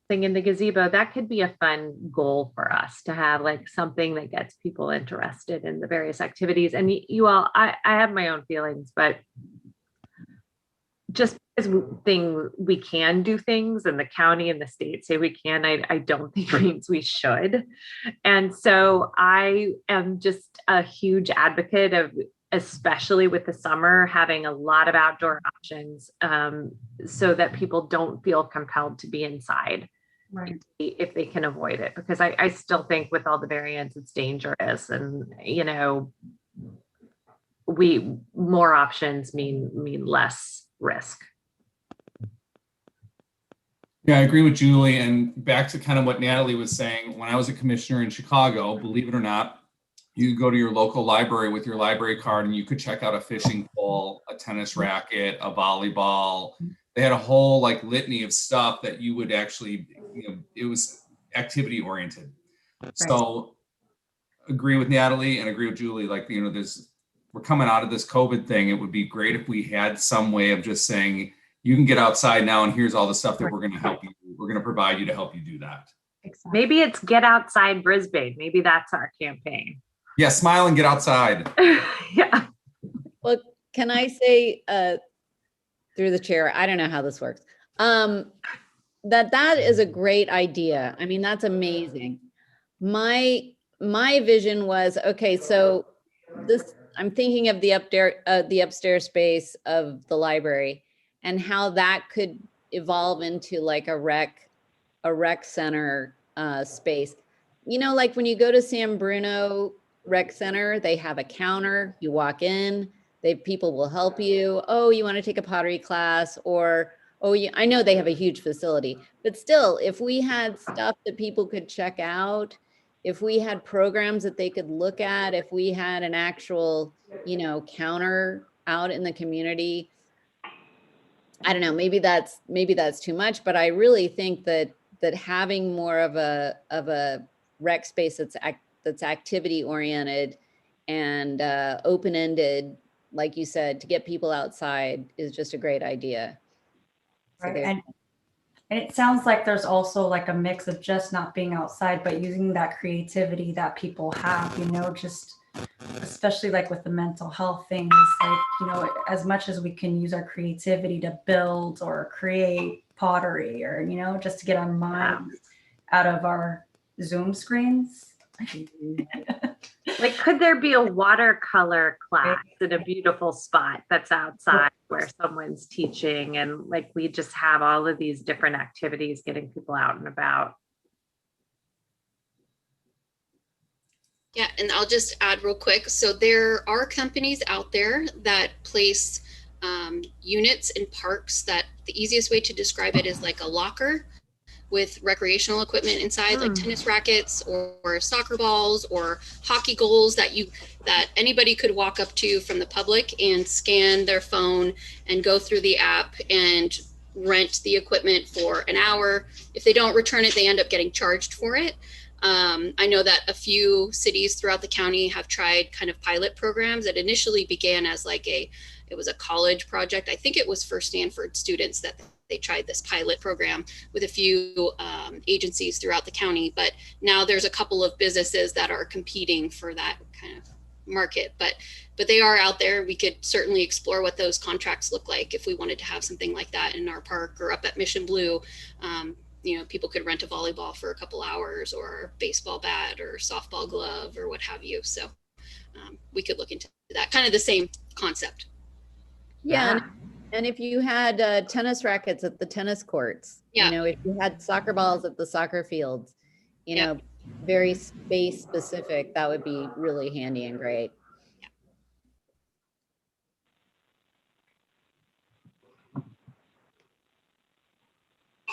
thing in the gazebo. That could be a fun goal for us to have, like something that gets people interested in the various activities. And you all, I have my own feelings, but just as we can do things and the county and the state say we can, I don't think means we should. And so I am just a huge advocate of, especially with the summer, having a lot of outdoor options, so that people don't feel compelled to be inside, right, if they can avoid it. Because I still think with all the variants, it's dangerous, and more options mean less risk. Yeah, I agree with Julie. And back to kind of what Natalie was saying, when I was a commissioner in Chicago, believe it or not, you go to your local library with your library card and you could check out a fishing pole, a tennis racket, a volleyball. They had a whole like litany of stuff that you would actually, it was activity oriented. Right. So agree with Natalie and agree with Julie, like, we're coming out of this COVID thing. It would be great if we had some way of just saying, you can get outside now and here's all the stuff that we're going to help you. We're going to provide you to help you do that. Exactly. Maybe it's Get Outside Brisbane. Maybe that's our campaign. Yeah, smile and get outside. Yeah. Well, can I say through the chair, I don't know how this works, that is a great idea. I mean, that's amazing. My vision was, okay, so this, I'm thinking of the upstairs space of the library and how that could evolve into like a rec center space. Like when you go to San Bruno Rec Center, they have a counter, you walk in, people will help you. Oh, you want to take a pottery class, or, oh, I know they have a huge facility, but still, if we had stuff that people could check out, if we had programs that they could look at, if we had an actual, counter out in the community, I don't know, maybe that's too much, but I really think that having more of a rec space that's activity oriented and open-ended, like you said, to get people outside is just a great idea. Right. And it sounds like there's also like a mix of just not being outside, but using that creativity that people have, just especially like with the mental health things, like, as much as we can use our creativity to build or create pottery or, just to get our minds out of our Zoom screens. Like, could there be a watercolor class in a beautiful spot that's outside where someone's teaching, and like we just have all of these different activities getting people out and about? Yeah, and I'll just add real quick. So there are companies out there that place units in parks that the easiest way to describe it is like a locker with recreational equipment inside, like tennis rackets or soccer balls or hockey goals that anybody could walk up to from the public and scan their phone and go through the app and rent the equipment for an hour. If they don't return it, they end up getting charged for it. I know that a few cities throughout the county have tried kind of pilot programs that initially began as it was a college project. I think it was for Stanford students that they tried this pilot program with a few agencies throughout the county, but now there's a couple of businesses that are competing for that kind of market, but they are out there. We could certainly explore what those contracts look like if we wanted to have something like that in our park or up at Mission Blue. People could rent a volleyball for a couple hours or baseball bat or softball glove or what have you. So we could look into that, kind of the same concept. Yeah. And if you had tennis rackets at the tennis courts, if you had soccer balls at the soccer fields, very space specific, that would be really handy and great.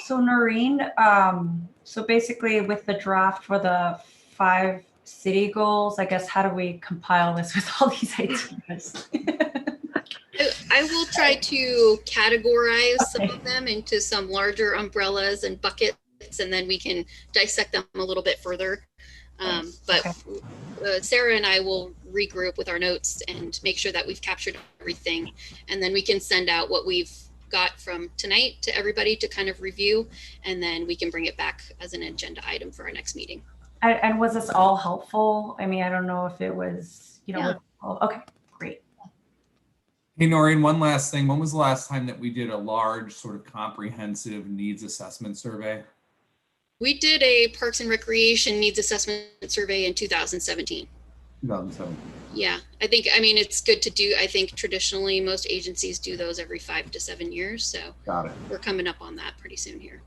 So Noreen, so basically with the draft for the 5 city goals, I guess, how do we compile this with all these ideas? I will try to categorize some of them into some larger umbrellas and buckets, and then we can dissect them a little bit further. But Sarah and I will regroup with our notes and make sure that we've captured everything. And then we can send out what we've got from tonight to everybody to kind of review, and then we can bring it back as an agenda item for our next meeting. And was this all helpful? I mean, I don't know if it was, okay, great. Hey, Noreen, one last thing. When was the last time that we did a large sort of comprehensive needs assessment survey? We did a Parks and Recreation needs assessment survey in 2017. 2007. Yeah, I mean, it's good to do. I think traditionally most agencies do those every 5 to 7 years. So got it. We're coming up on that pretty soon here.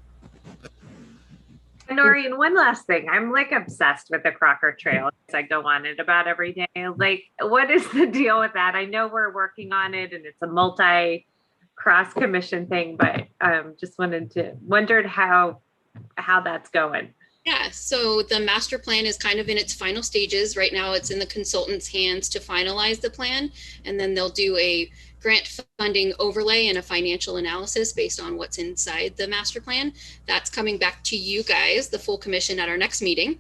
Noreen, one last thing. I'm obsessed with the Crocker Trail. I go on it about every day. What is the deal with that? I know we're working on it and it's a multi-cross commission thing, but just wondered how that's going. Yeah, so the master plan is kind of in its final stages. Right now it's in the consultant's hands to finalize the plan, and then they'll do a grant funding overlay and a financial analysis based on what's inside the master plan. That's coming back to you guys, the full commission, at our next meeting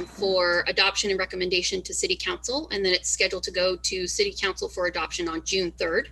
for adoption and recommendation to City Council, and then it's scheduled to go to City Council for adoption on June 3rd.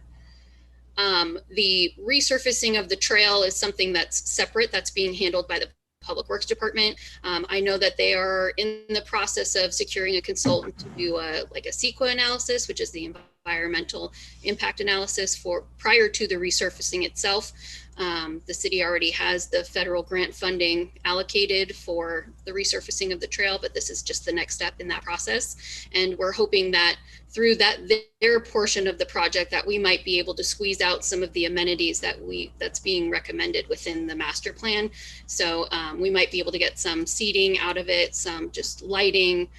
The resurfacing of the trail is something that's separate, that's being handled by the Public Works Department. I know that they are in the process of securing a consultant to do a CEQA analysis, which is the environmental impact analysis prior to the resurfacing itself. The city already has the federal grant funding allocated for the resurfacing of the trail, but this is just the next step in that process. And we're hoping that through their portion of the project that we might be able to squeeze out some of the amenities that's being recommended within the master plan. So we might be able to get some seating out of it, some just lighting,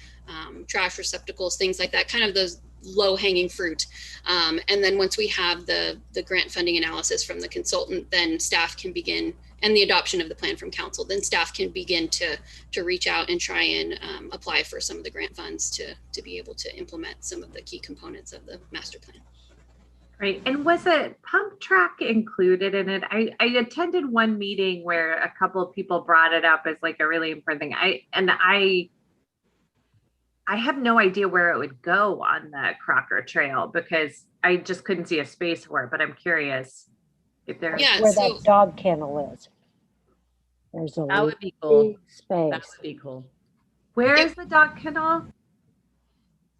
trash receptacles, things like that, kind of those low-hanging fruit. And then once we have the grant funding analysis from the consultant, then staff can begin, and the adoption of the plan from council, then staff can begin to reach out and try and apply for some of the grant funds to be able to implement some of the key components of the master plan. Right. And was a pump track included in it? I attended one meeting where a couple of people brought it up as a really important thing. I have no idea where it would go on the Crocker Trail because I just couldn't see a space for it, but I'm curious if there's where that dog kennel is. There's that would be cool. Space. That would be cool. Where is the dog kennel?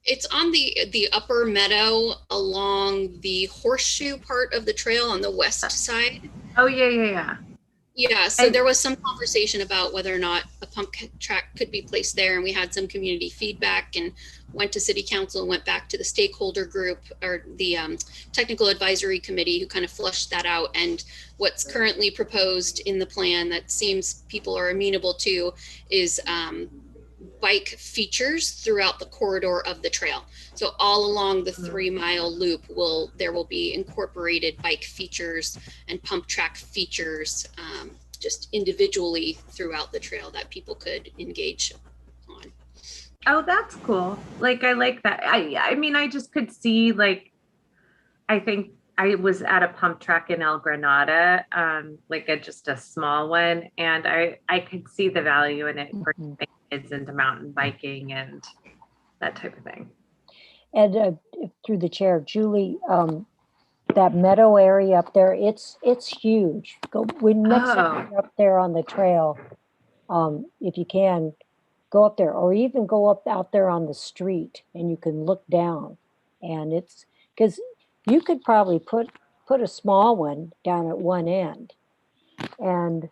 It's on the upper meadow along the horseshoe part of the trail on the west side. Oh, yeah. Yeah, so there was some conversation about whether or not a pump track could be placed there, and we had some community feedback and went to City Council and went back to the stakeholder group or the technical advisory committee who kind of flushed that out. And what's currently proposed in the plan that seems people are amenable to is bike features throughout the corridor of the trail. So all along the 3-mile loop there will be incorporated bike features and pump track features just individually throughout the trail that people could engage on. Oh, that's cool. Like, I like that. I mean, I just could see, like, I think I was at a pump track in El Granada, like just a small one, and I could see the value in it for kids into mountain biking and that type of thing. And through the chair, Julie, that meadow area up there, it's huge. Go when next time you're up there on the trail, if you can, go up there, or even go up out there on the street, and you can look down, and it's because you could probably put a small one down at one end, and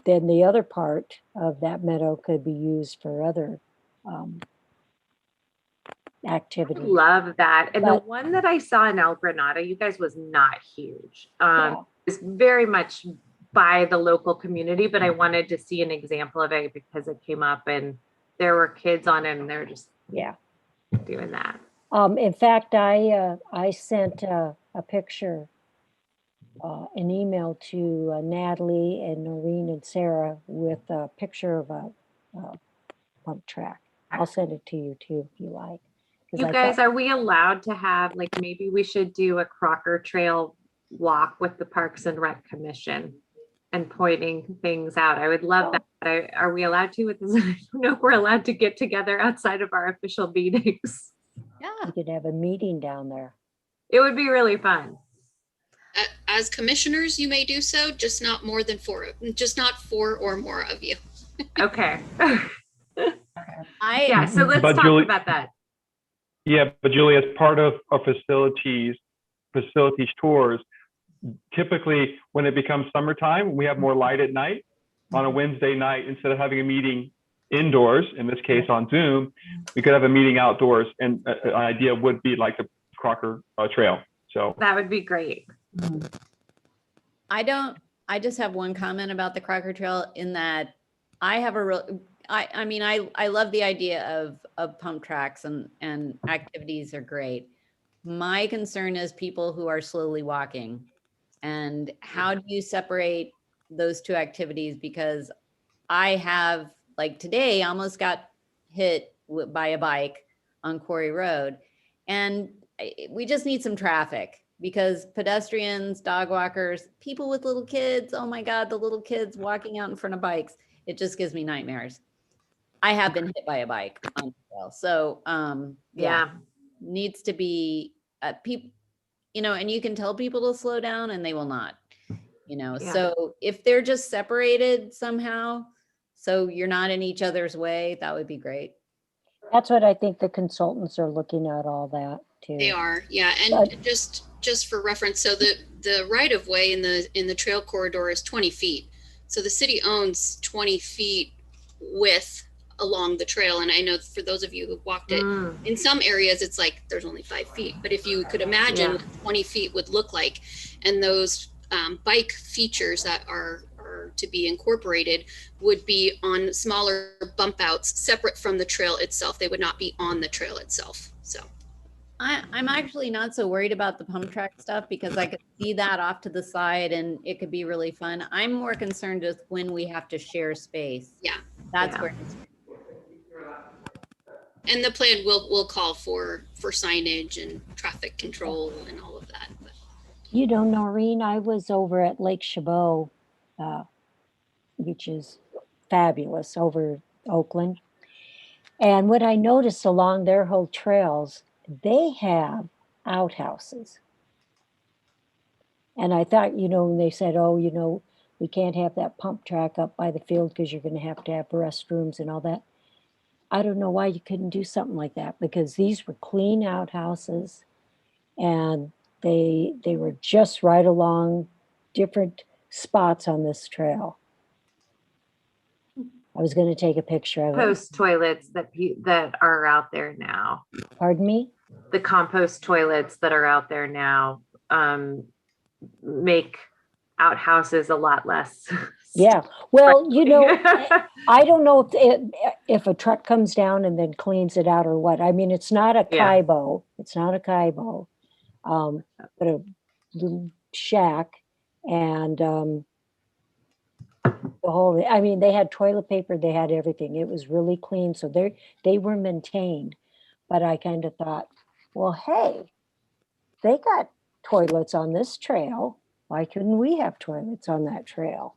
then the other part of that meadow could be used for other activities. Love that. And the But- one that I saw in El Granada, you guys, was not huge. Yeah. It's very much by the local community, but I wanted to see an example of it because it came up and there were kids on it and they're just Yeah. doing that. In fact, I sent a picture, an email to Natalie and Noreen and Sarah with a picture of a pump track. I'll send it to you too if you like. 'Cause You I guys, thought- are we allowed to have, like, maybe we should do a Crocker Trail walk with the Parks and Rec Commission and pointing things out? I would love that. But are we allowed to with this? I don't know if we're allowed to get together outside of our official meetings. Yeah. You could have a meeting down there. It would be really fun. As commissioners, you may do so, just not four or more of you. Okay. I Yeah, so let's But talk Julie- about that. Yeah, but Julie, as part of facilities tours, typically when it becomes summertime, we have more light at night. On a Wednesday night, instead of having a meeting indoors, in this case on Zoom, we could have a meeting outdoors, and an idea would be like the Crocker Trail. So That would be great. I just have one comment about the Crocker Trail in that I have a real, I mean, I love the idea of pump tracks and activities are great. My concern is people who are slowly walking, and how do you separate those two activities? Because I have, like today, almost got hit by a bike on Quarry Road, and we just need some traffic because pedestrians, dog walkers, people with little kids, oh my God, the little kids walking out in front of bikes, it just gives me nightmares. I have been hit by a bike on the trail. So Yeah. needs to be people, and you can tell people to slow down and they will not, Yeah. So if they're just separated somehow, so you're not in each other's way, that would be great. That's what I think the consultants are looking at, all that too. They are, yeah, and But- just for reference, so the right of way in the trail corridor is 20 feet. So the city owns 20 feet width along the trail, and I know for those of you who walked it, in some areas it's like there's only 5 feet, but if you could imagine Yeah. what 20 feet would look like, and those bike features that are to be incorporated would be on smaller bump outs separate from the trail itself. They would not be on the trail itself. So I'm actually not so worried about the pump track stuff because I could see that off to the side and it could be really fun. I'm more concerned with when we have to share space. Yeah. That's Yeah. where and the plan will call for signage and traffic control and all of that. But Noreen, I was over at Lake Chabot, which is fabulous over Oakland. And what I noticed along their whole trails, they have outhouses. And I thought, when they said, we can't have that pump track up by the field because you're going to have restrooms and all that. I don't know why you couldn't do something like that, because these were clean outhouses and they were just right along different spots on this trail. I was going to take a picture of it. Compost toilets that are out there now. Pardon me? The compost toilets that are out there now make outhouses a lot less. Yeah. Well, I don't know if a truck comes down and then cleans it out or what. I mean, it's not a Yeah. kaibo. It's not a kaibo, but a little shack. And The whole, I mean, they had toilet paper, they had everything. It was really clean. So they were maintained. But I kind of thought, well, hey, they got toilets on this trail. Why couldn't we have toilets on that trail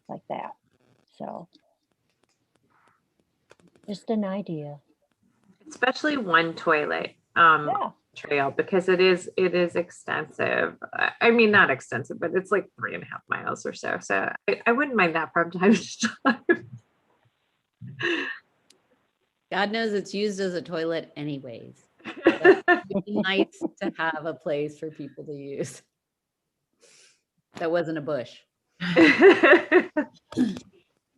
like that? So just an idea. Especially one toilet Yeah. trail, because it is extensive. I mean, not extensive, but it's like 3.5 miles or so. So I wouldn't mind that from time to time. God knows it's used as a toilet anyways. But it'd be nice to have a place for people to use. That wasn't a bush.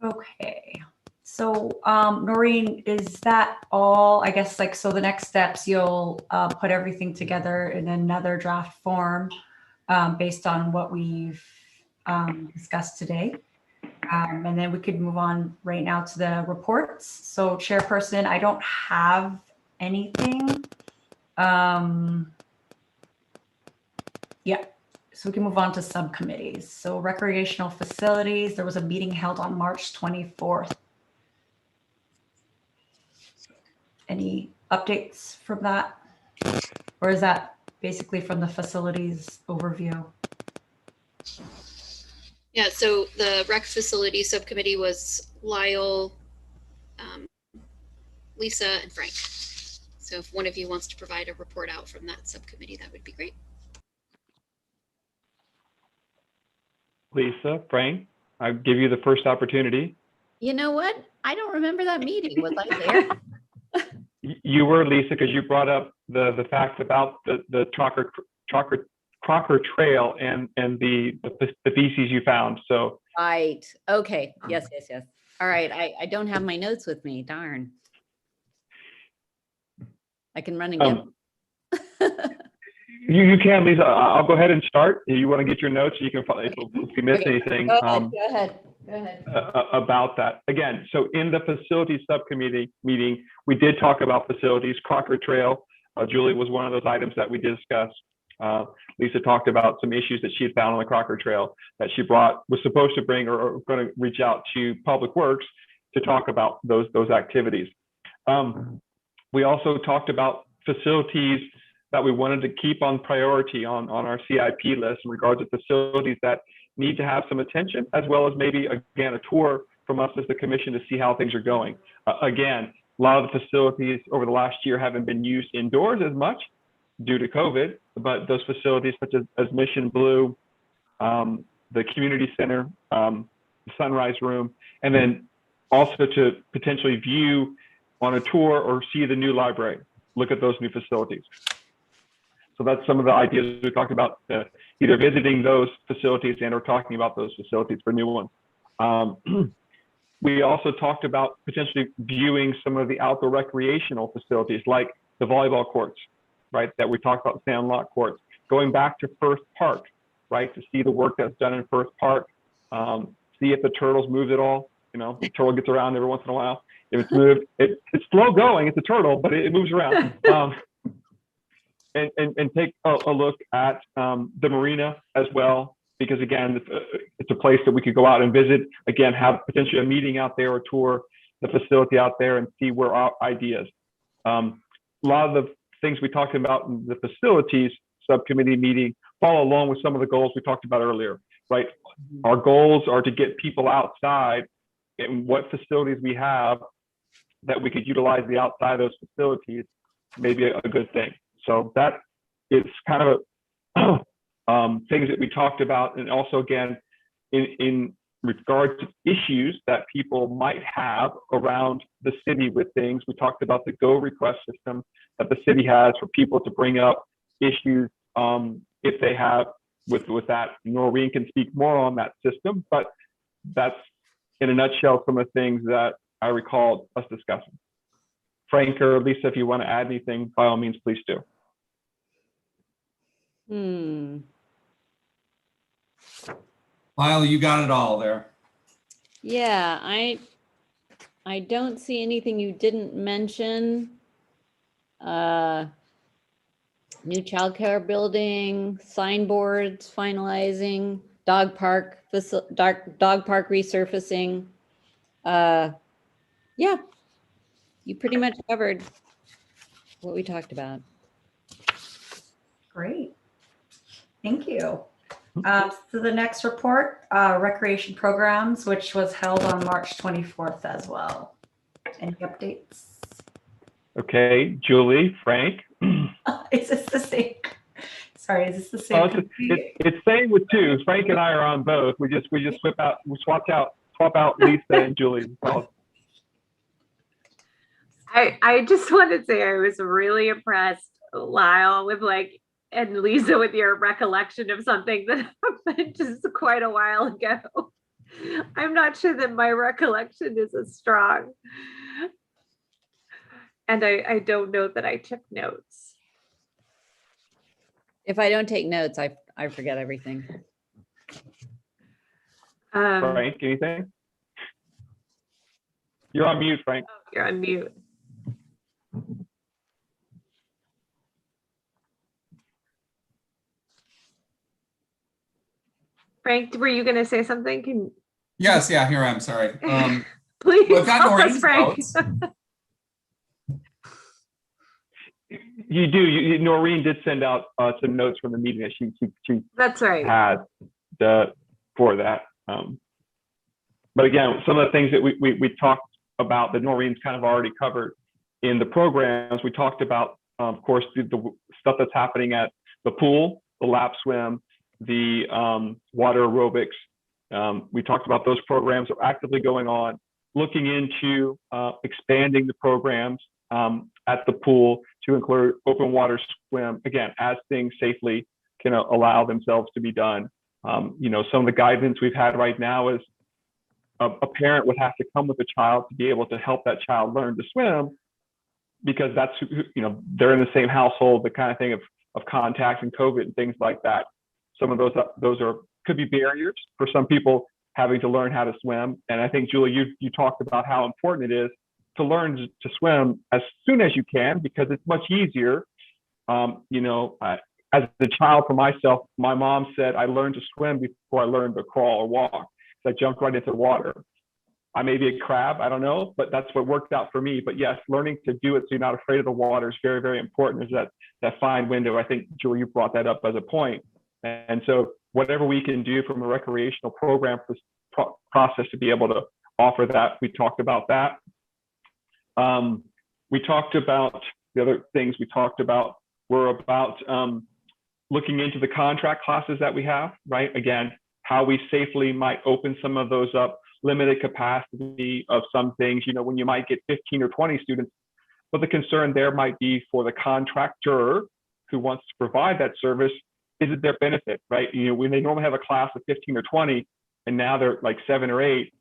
Okay. So, Noreen, is that all? I guess like, so the next steps, you'll put everything together in another draft form based on what we've discussed today. And then we could move on right now to the reports. So chairperson, I don't have anything. Yeah, so we can move on to subcommittees. So recreational facilities, there was a meeting held on March 24th. Any updates from that? Or is that basically from the facilities overview? Yeah, so the rec facility subcommittee was Lyle, Lisa, and Frank. So if one of you wants to provide a report out from that subcommittee, that would be great. Lisa, Frank, I give you the first opportunity. You know what? I don't remember that meeting. Was I there? You were, Lisa, because you brought up the fact about the Crocker Trail and the feces you found. So Right. Okay. Yes. All right. I don't have my notes with me. Darn. I can run and get. you can, Lisa. I'll go ahead and start. You want to get your notes? You can if you miss anything. Go ahead. About that again. So in the facilities subcommittee meeting, we did talk about facilities. Crocker Trail, Julie, was one of those items that we discussed. Lisa talked about some issues that she had found on the Crocker Trail that she was supposed to bring or going to reach out to Public Works to talk about those activities. We also talked about facilities that we wanted to keep on priority on our CIP list in regards to facilities that need to have some attention, as well as maybe, again, a tour from us as the commission to see how things are going. Again, a lot of the facilities over the last year haven't been used indoors as much due to COVID, but those facilities such as Mission Blue, the community center, the Sunrise Room, and then also to potentially view on a tour or see the new library, look at those new facilities. So that's some of the ideas we talked about, either visiting those facilities and or talking about those facilities for new ones. We also talked about potentially viewing some of the outdoor recreational facilities like the volleyball courts, right? That we talked about, sandlot courts, going back to First Park, right? To see the work that's done in First Park, see if the turtles moved at all. You know, the turtle gets around every once in a while. If it's moved, it's slow going, it's a turtle, but it moves around. And take a look at the marina as well, because again, it's a place that we could go out and visit. Again, have potentially a meeting out there or tour the facility out there and see where our ideas. A lot of the things we talked about in the facilities subcommittee meeting follow along with some of the goals we talked about earlier, right? Our goals are to get people outside, and what facilities we have that we could utilize the outside of those facilities may be a good thing. So that is kind of things that we talked about. And also, again, in regard to issues that people might have around the city with things, we talked about the Go request system that the city has for people to bring up issues if they have with that. Noreen can speak more on that system, but that's in a nutshell some of the things that I recall us discussing. Frank or Lisa, if you want to add anything, by all means, please do. Lyle, you got it all there. Yeah, I don't see anything you didn't mention. New childcare building, signboards finalizing, dog park, dog park resurfacing. Yeah, you pretty much covered what we talked about. Great. Thank you. So the next report, recreation programs, which was held on March 24th as well. Any updates? Okay, Julie, Frank. Is this the same? Sorry, is this the same? Oh, it's same with two. Frank and I are on both. We just swap out Lisa and Julie. I just want to say I was really impressed, Lyle, with and Lisa, with your recollection of something that happened just quite a while ago. I'm not sure that my recollection is as strong. And I don't know that I took notes. If I don't take notes, I forget everything. Frank, anything? You're on mute, Frank. You're on mute. Frank, were you going to say something? Yes, yeah, here I am. Sorry. Please well, I've got help us, Noreen's Frank. notes. You do. Noreen did send out some notes from the meeting that she That's right. had for that. But again, some of the things that we talked about that Noreen's kind of already covered in the programs, we talked about, of course, the stuff that's happening at the pool, the lap swim, the water aerobics. We talked about those programs are actively going on, looking into expanding the programs at the pool to include open water swim, again, as things safely can allow themselves to be done. Some of the guidance we've had right now is a parent would have to come with a child to be able to help that child learn to swim, because that's, they're in the same household, the kind of thing of contact and COVID and things like that. Some of those could be barriers for some people having to learn how to swim. And I think, Julie, you talked about how important it is to learn to swim as soon as you can, because it's much easier. As a child for myself, my mom said I learned to swim before I learned to crawl or walk. So I jumped right into the water. I may be a crab, I don't know, but that's what worked out for me. But yes, learning to do it so you're not afraid of the water is very, very important. Is that fine window. I think, Julie, you brought that up as a point. And so whatever we can do from a recreational program process to be able to offer that, we talked about that. We talked about the other things we talked about were about looking into the contract classes that we have, right? Again, how we safely might open some of those up, limited capacity of some things, when you might get 15 or 20 students, but the concern there might be for the contractor who wants to provide that service, is it their benefit, right? When they normally have a class of 15 or 20, and now they're like 7 or 8,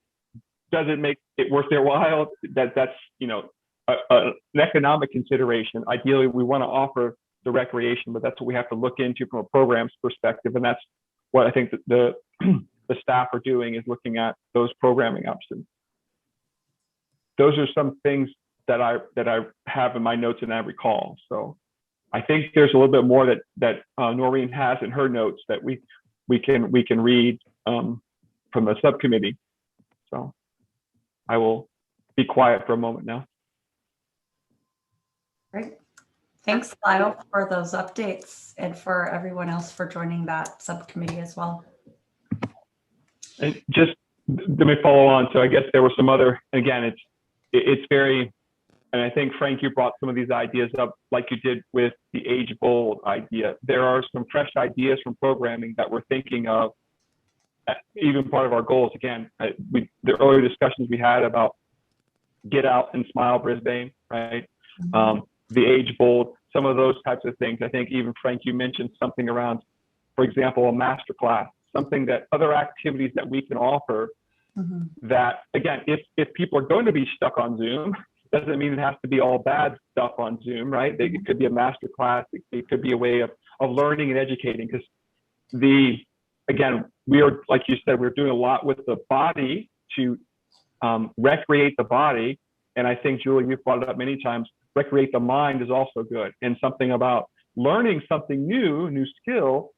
does it make it worth their while? That's an economic consideration. Ideally, we want to offer the recreation, but that's what we have to look into from a program's perspective, and that's what I think that the staff are doing, is looking at those programming options. Those are some things that I have in my notes and I recall. So I think there's a little bit more that Noreen has in her notes that we can read from the subcommittee. So I will be quiet for a moment now. Great. Thanks, Lyle, for those updates, and for everyone else for joining that subcommittee as well. And just let me follow on. So I guess there were some other, again, it's very, and I think, Frank, you brought some of these ideas up like you did with the age bold idea. There are some fresh ideas from programming that we're thinking of, even part of our goals. Again, the earlier discussions we had about Get Out and Smile Brisbane, right? Mm-hmm. The age bold, some of those types of things. I think even, Frank, you mentioned something around, for example, a master class, something that other activities that we can offer. Mm-hmm. That, again, if people are going to be stuck on Zoom, doesn't mean it has to be all bad stuff on Zoom, right? It could be a master class. It could be a way of learning and educating, because again, we are, like you said, we're doing a lot with the body to recreate the body. And I think, Julie, you've brought it up many times, recreate the mind is also good. And something about learning something new skill,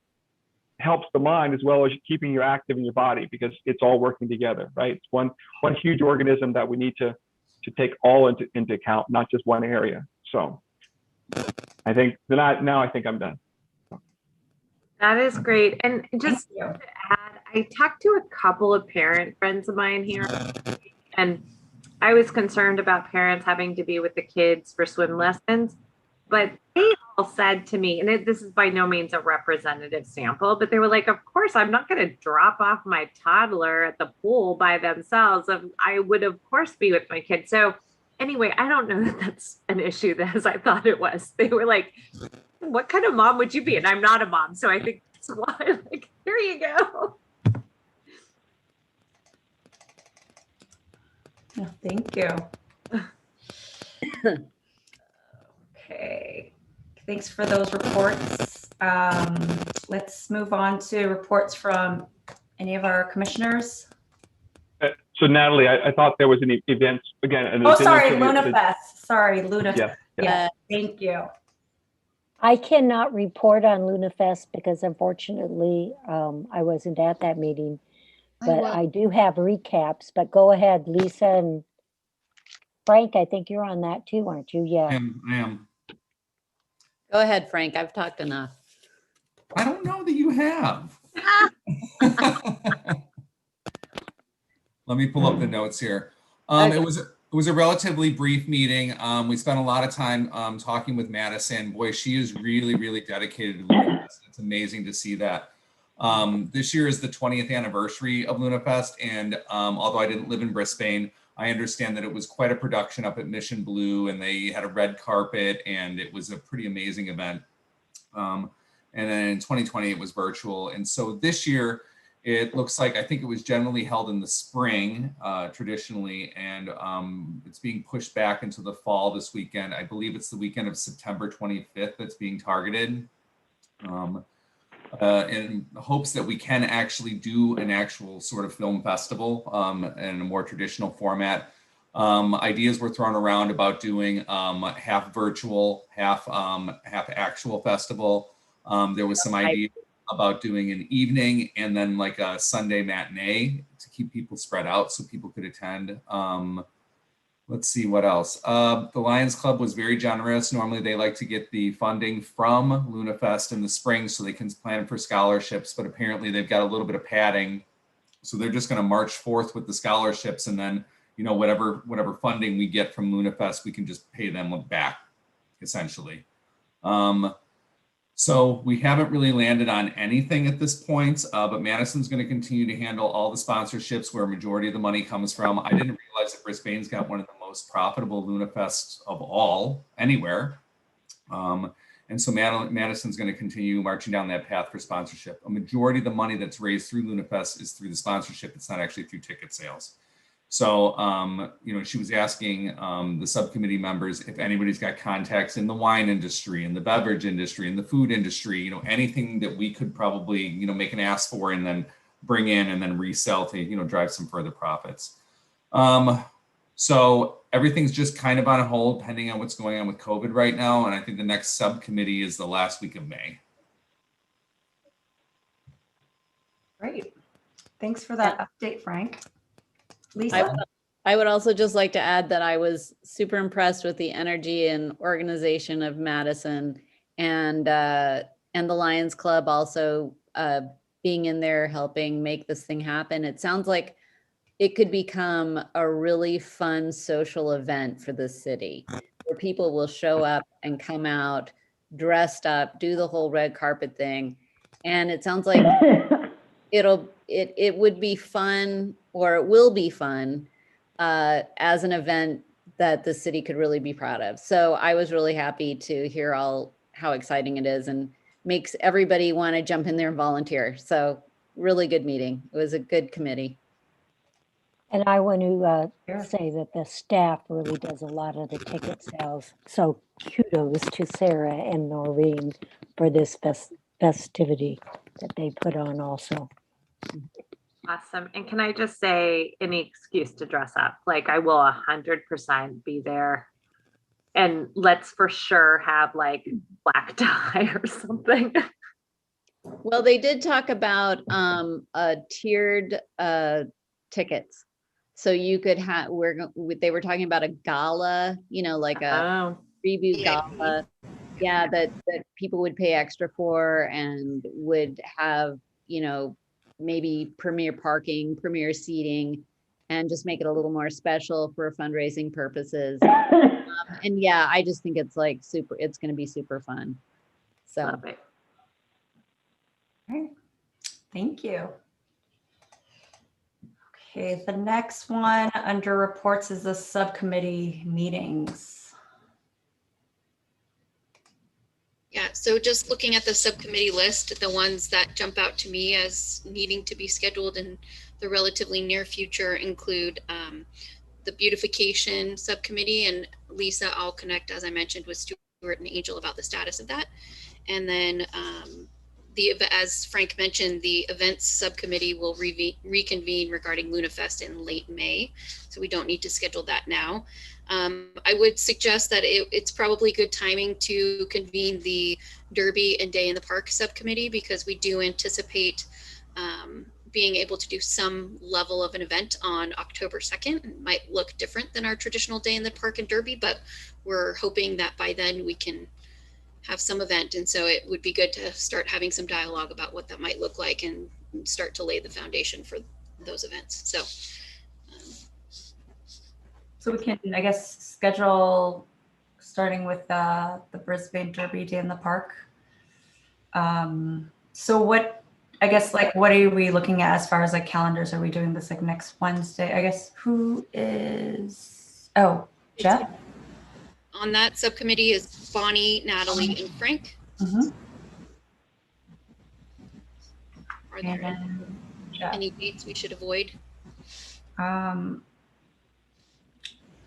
helps the mind as well as keeping you active in your body, because it's all working together, right? It's one huge organism that we need to take all into account, not just one area. So I think now I think I'm done. That is great. And just to add, I talked to a couple of parent friends of mine here, and I was concerned about parents having to be with the kids for swim lessons, but they all said to me, and this is by no means a representative sample, but they were like, of course, I'm not going to drop off my toddler at the pool by themselves. I would, of course, be with my kids. So anyway, I don't know that that's an issue as I thought it was. They were like, what kind of mom would you be? And I'm not a mom. So I think that's why, like, here you go. Oh, thank you. Okay, thanks for those reports. Let's move on to reports from any of our commissioners. So Natalie, I thought there was an event again. Oh, sorry, Luna Fest. Sorry, Luna. Yeah. Yeah, thank you. I cannot report on Luna Fest because unfortunately I wasn't at that meeting, but I do have recaps. But go ahead, Lisa and Frank, I think you're on that too, aren't you? Yeah. I am. Go ahead, Frank. I've talked enough. I don't know that you have. Let me pull up the notes here. Okay. It was a relatively brief meeting. We spent a lot of time talking with Madison. Boy, she is really, really dedicated to LunaFest. It's amazing to see that. This year is the 20th anniversary of LunaFest, and although I didn't live in Brisbane, I understand that it was quite a production up at Mission Blue, and they had a red carpet, and it was a pretty amazing event. And then in 2020, it was virtual. And so this year, it looks like, I think it was generally held in the spring traditionally, and it's being pushed back into the fall this weekend. I believe it's the weekend of September 25th that's being targeted. In hopes that we can actually do an actual sort of film festival in a more traditional format. Ideas were thrown around about doing half virtual, half actual festival. There was some idea about doing an evening and then like a Sunday matinee to keep people spread out so people could attend. Let's see what else. The Lions Club was very generous. Normally they like to get the funding from LunaFest in the spring so they can plan for scholarships, but apparently they've got a little bit of padding. So they're just gonna march forth with the scholarships, and then, you know, whatever funding we get from LunaFest, we can just pay them back, essentially. So we haven't really landed on anything at this point, but Madison's going to continue to handle all the sponsorships where a majority of the money comes from. I didn't realize that Brisbane's got one of the most profitable LunaFests of all, anywhere. And so Madison's going to continue marching down that path for sponsorship. A majority of the money that's raised through LunaFest is through the sponsorship. It's not actually through ticket sales. So, you know, she was asking the subcommittee members if anybody's got contacts in the wine industry, in the beverage industry, in the food industry, you know, anything that we could probably, you know, make an ask for and then bring in and then resell to, you know, drive some further profits. So everything's just kind of on hold pending on what's going on with COVID right now. And I think the next subcommittee is the last week of May. Great. Thanks for that update, Frank. Lisa? I would also just like to add that I was super impressed with the energy and organization of Madison and the Lions Club also being in there helping make this thing happen. It sounds like it could become a really fun social event for the city where people will show up and come out dressed up, do the whole red carpet thing. And it sounds like it would be fun, or it will be fun as an event that the city could really be proud of. So I was really happy to hear how exciting it is and makes everybody want to jump in there and volunteer. So really good meeting. It was a good committee. And I want to say that the staff really does a lot of the ticket sales. So kudos to Sarah and Noreen for this festivity that they put on also. Awesome. And can I just say, any excuse to dress up, like I will 100% be there. And let's for sure have like black tie or something. Well, they did talk about tiered tickets. So you could have, they were talking about a gala, you know, like a Oh, preview Yeah. gala. Yeah, that people would pay extra for and would have, you know, maybe premier parking, premier seating, and just make it a little more special for fundraising purposes. And yeah, I just think it's like it's going to be super fun. So. love it. Right. Thank you. Okay, the next one under reports is the subcommittee meetings. Yeah, so just looking at the subcommittee list, the ones that jump out to me as needing to be scheduled in the relatively near future include the beautification subcommittee, and Lisa, I'll connect, as I mentioned, with Stuart and Angel about the status of that. And then as Frank mentioned, the events subcommittee will reconvene regarding LunaFest in late May. So we don't need to schedule that now. I would suggest that it's probably good timing to convene the Derby and Day in the Park subcommittee, because we do anticipate being able to do some level of an event on October 2nd. It might look different than our traditional Day in the Park and Derby, but we're hoping that by then we can have some event. And so it would be good to start having some dialogue about what that might look like and start to lay the foundation for those events. So we can, I guess, schedule starting with the Brisbane Derby Day in the Park. So what, I guess, like, what are we looking at as far as like calendars? Are we doing this like next Wednesday? I guess who is, oh, Jeff? On that subcommittee is Bonnie, Natalie, and Frank. Mhm. Are there And Jeff. any dates we should avoid?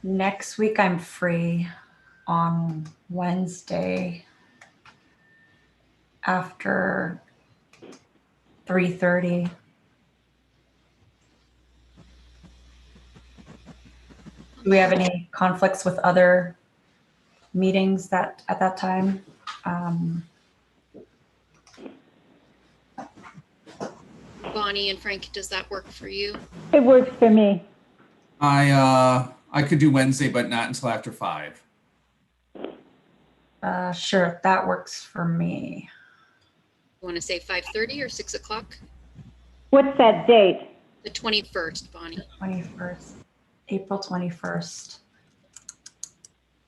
Next week I'm free on Wednesday after 3:30. Do we have any conflicts with other meetings that at that time? Bonnie and Frank, does that work for you? It works for me. I could do Wednesday, but not until after 5. Sure, that works for me. You want to say 5:30 or 6 o'clock? What's that date? The 21st, Bonnie. 21st, April 21st.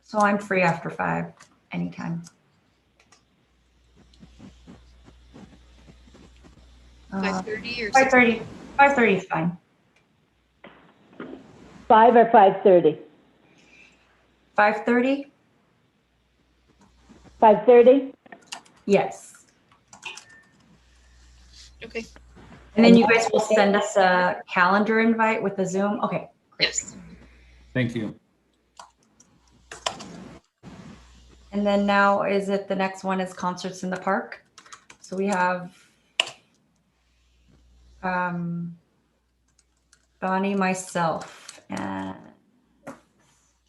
So I'm free after 5 anytime. 5:30 or 5:30. 5:30 is fine. 5 or 5:30? 5:30? 5:30? Yes. Okay. And then you guys will send us a calendar invite with the Zoom? Okay. Yes. Thank you. And then now is it the next one is concerts in the park? So we have Bonnie, myself, and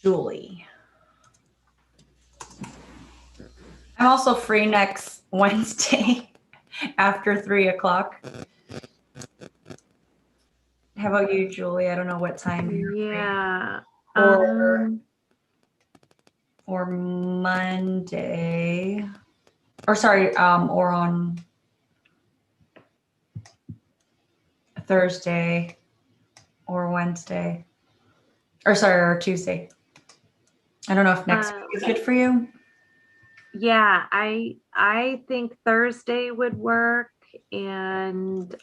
Julie. I'm also free next Wednesday after 3 o'clock. How about you, Julie? I don't know what time you're free. Yeah. Or Monday, or sorry, or on Thursday or Wednesday, or sorry, or Tuesday. I don't know if next week is good for you. Yeah, I think Thursday would work, and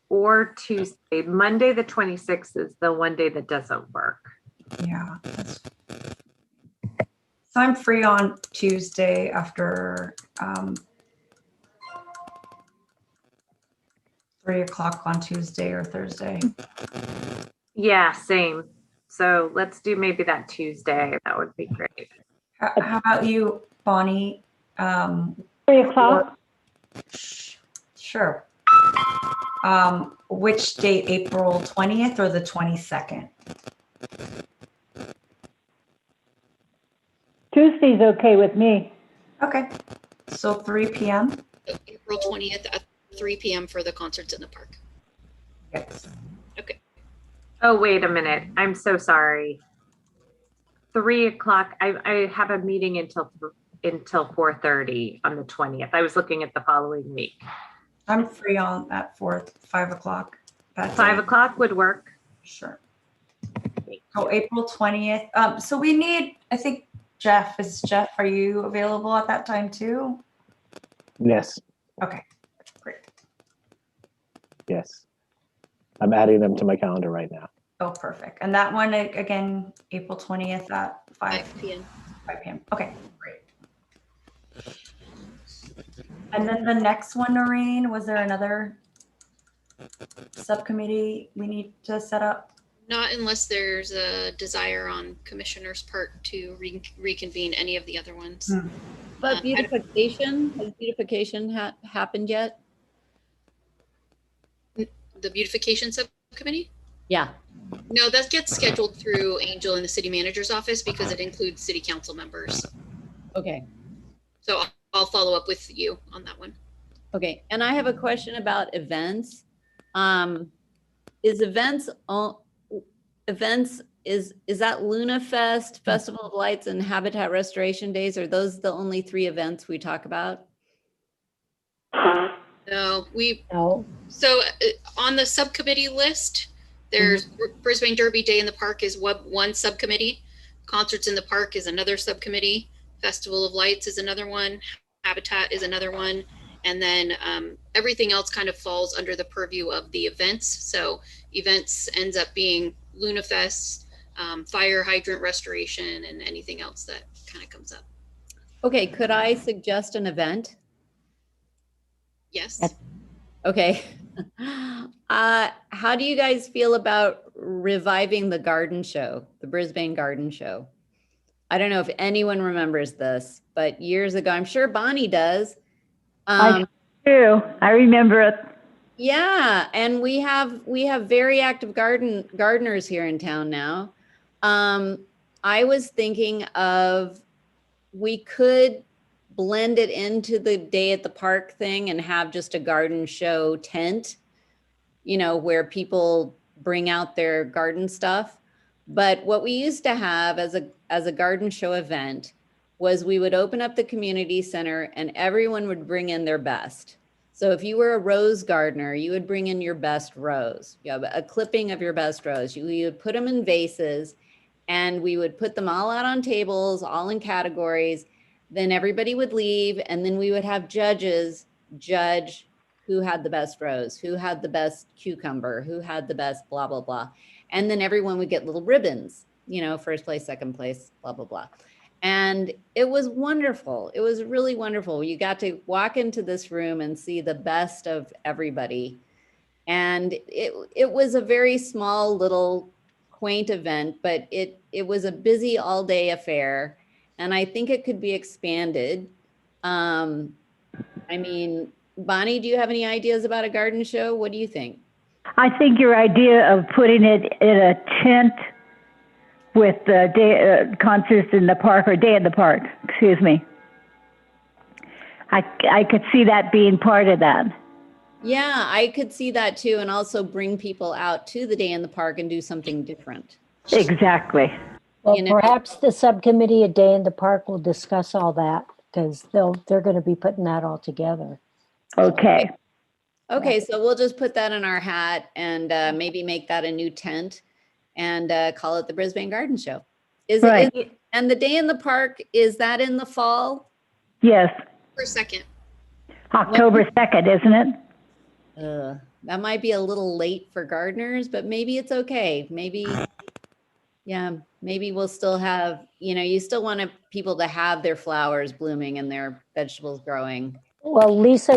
or Tuesday. Monday the 26th is the one day that doesn't work. Yeah. So I'm free on Tuesday after 3 o'clock on Tuesday or Thursday. Yeah, same. So let's do maybe that Tuesday. That would be great. How about you, Bonnie? 3 o'clock? Sure. Which date, April 20th or the 22nd? Tuesday's okay with me. Okay, so 3 p.m. April 20th at 3 p.m. for the concerts in the park. Yes. Okay. Oh, wait a minute. I'm so sorry. 3 o'clock. I have a meeting until 4:30 on the 20th. I was looking at the following week. I'm free on that 5 o'clock. That 5 day. o'clock would work. Sure. So April 20th. So we need, I think, Jeff, are you available at that time too? Yes, Okay, great. yes. I'm adding them to my calendar right now. Oh, perfect. And that one, again, April 20th at 5 p.m. 5 p.m. Okay, great. And then the next one, Noreen, was there another subcommittee we need to set up? Not unless there's a desire on commissioner's part to reconvene any of the other ones. But beautification, has beautification happened yet? The beautification subcommittee? Yeah. No, that gets scheduled through Angel in the city manager's office because it includes city council members. Okay. So I'll follow up with you on that one. Okay. And I have a question about events. Is is that Luna Fest, Festival of Lights, and Habitat Restoration Days? Are those the only 3 events we talk about? No, No. so on the subcommittee list, there's Brisbane Derby Day in the Park is one subcommittee. Concerts in the Park is another subcommittee. Festival of Lights is another one. Habitat is another one. And then everything else kind of falls under the purview of the events. So events ends up being Luna Fest, fire hydrant restoration, and anything else that kind of comes up. Okay. Could I suggest an event? Yes. Okay. How do you guys feel about reviving the garden show, the Brisbane Garden Show? I don't know if anyone remembers this, but years ago, I'm sure Bonnie does. I do. I remember it. Yeah, and we have very active gardeners here in town now. I was thinking of we could blend it into the day at the park thing and have just a garden show tent, you know, where people bring out their garden stuff. But what we used to have as a garden show event was we would open up the community center and everyone would bring in their best. So if you were a rose gardener, you would bring in your best rose. You have a clipping of your best rose. You would put them in vases and we would put them all out on tables, all in categories. Then everybody would leave and then we would have judges judge who had the best rose, who had the best cucumber, who had the best blah, blah, blah. And then everyone would get little ribbons, you know, first place, second place, blah, blah, blah. And it was wonderful. It was really wonderful. You got to walk into this room and see the best of everybody. And it was a very small little quaint event, but it was a busy all day affair. And I think it could be expanded. I mean, Bonnie, do you have any ideas about a garden show? What do you think? I think your idea of putting it in a tent with concerts in the park, or day in the park, excuse me. I could see that being part of that. Yeah, I could see that too. And also bring people out to the day in the park and do something different. Exactly. Well, You know- perhaps the subcommittee A Day in the Park will discuss all that because they're going to be putting that all together. Okay. Okay, so we'll just put that in our hat and maybe make that a new tent and call it the Brisbane Garden Show. Right. And the day in the park, is that in the fall? Yes. For a second. October 2nd, isn't it? That might be a little late for gardeners, but maybe it's okay. Maybe, yeah, maybe we'll still have, you still want people to have their flowers blooming and their vegetables growing. Well, Lisa,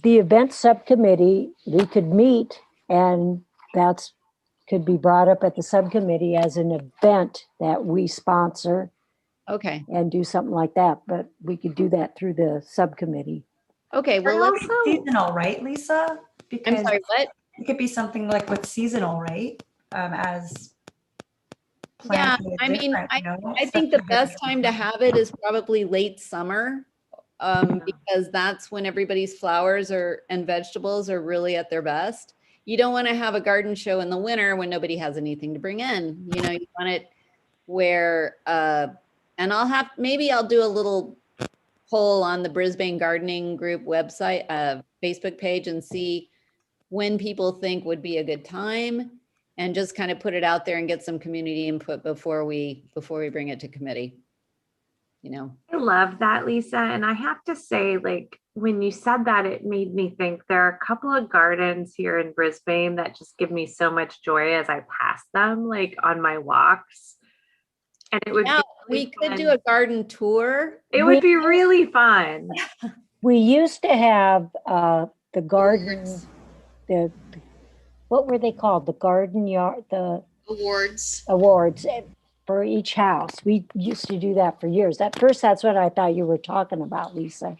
the event subcommittee, we could meet and that's could be brought up at the subcommittee as an event that we sponsor. Okay. And do something like that, but we could do that through the subcommittee. Okay, well, let's seasonal, right, Lisa? Because I'm sorry, what? It could be something like with seasonal, right? As yeah, planted I mean, different, I think the best time to have it is probably late summer because that's when everybody's flowers and vegetables are really at their best. You don't want to have a garden show in the winter when nobody has anything to bring in. You know, you want it where, and maybe I'll do a little poll on the Brisbane Gardening Group website, Facebook page, and see when people think would be a good time, and just kind of put it out there and get some community input before we bring it to committee. You know, I love that, Lisa. And I have to say, like, when you said that, it made me think there are a couple of gardens here in Brisbane that just give me so much joy as I pass them, like on my walks. And it would be we really could fun. do a garden tour. It would be really fun. We used to have the garden, what were they called? The garden yard, the Awards. for each house. We used to do that for years. At first, that's what I thought you were talking about, Lisa,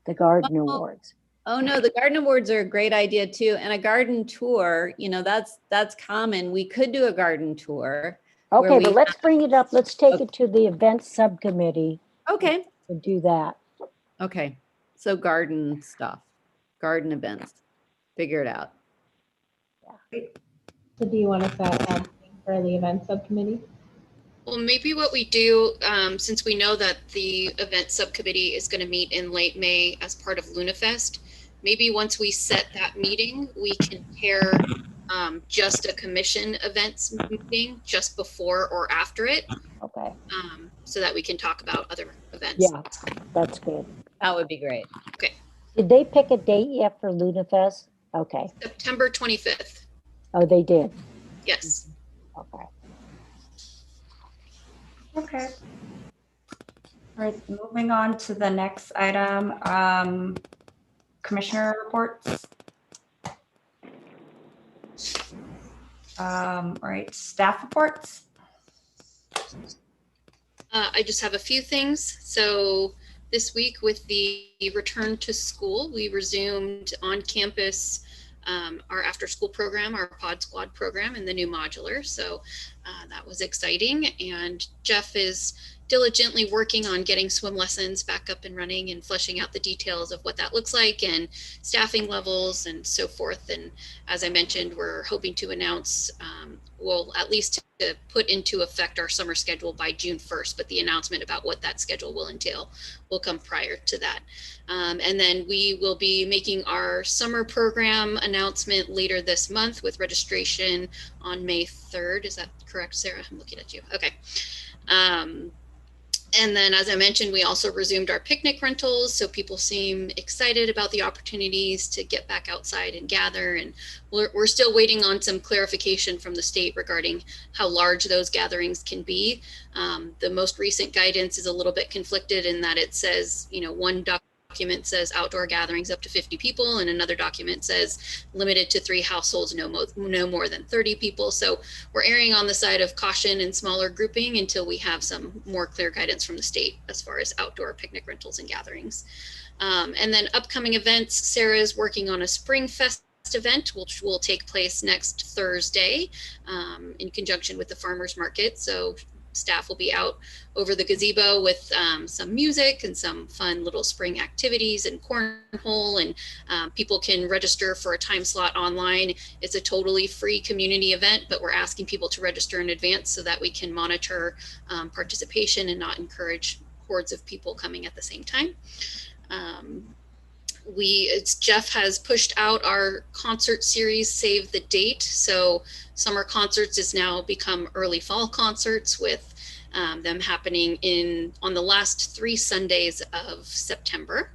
the garden awards. Oh no, the garden awards are a great idea too. And a garden tour, you know, that's common. We could do a garden tour. Okay, but let's bring it up. Let's take it to the event subcommittee. Okay. To do that. Okay. So garden stuff, garden events, figure it out. So do you want us to for the event subcommittee? Well, maybe what we do, since we know that the event subcommittee is going to meet in late May as part of LunaFest, maybe once we set that meeting, we can pair just a commission events meeting just before or after it. Okay. So that we can talk about other events. Yeah, that's good. That would be great. Okay. Did they pick a date yet for LunaFest? Okay. September 25th. Oh, they did. Yes. Okay. Okay. All right, moving on to the next item, commissioner reports. All right, staff reports. I just have a few things. So this week with the return to school, we resumed on campus our after school program, our Pod Squad program, and the new modular. So that was exciting. And Jeff is diligently working on getting swim lessons back up and running and fleshing out the details of what that looks like and staffing levels and so forth. And as I mentioned, we're hoping to announce, well, at least to put into effect our summer schedule by June 1st, but the announcement about what that schedule will entail will come prior to that. And then we will be making our summer program announcement later this month with registration on May 3rd. Is that correct, Sarah? I'm looking at you. Okay. And then, as I mentioned, we also resumed our picnic rentals. So people seem excited about the opportunities to get back outside and gather. And we're still waiting on some clarification from the state regarding how large those gatherings can be. The most recent guidance is a little bit conflicted in that it says, you know, one document says outdoor gatherings up to 50 people, and another document says limited to 3 households, no more than 30 people. So we're erring on the side of caution and smaller grouping until we have some more clear guidance from the state as far as outdoor picnic rentals and gatherings. And then upcoming events, Sarah is working on a Spring Fest event, which will take place next Thursday in conjunction with the farmers market. So staff will be out over the gazebo with some music and some fun little spring activities and cornhole, and people can register for a time slot online. It's a totally free community event, but we're asking people to register in advance so that we can monitor participation and not encourage hordes of people coming at the same time. Jeff has pushed out our concert series, Save the Date. So summer concerts has now become early fall concerts with them happening on the last 3 Sundays of September.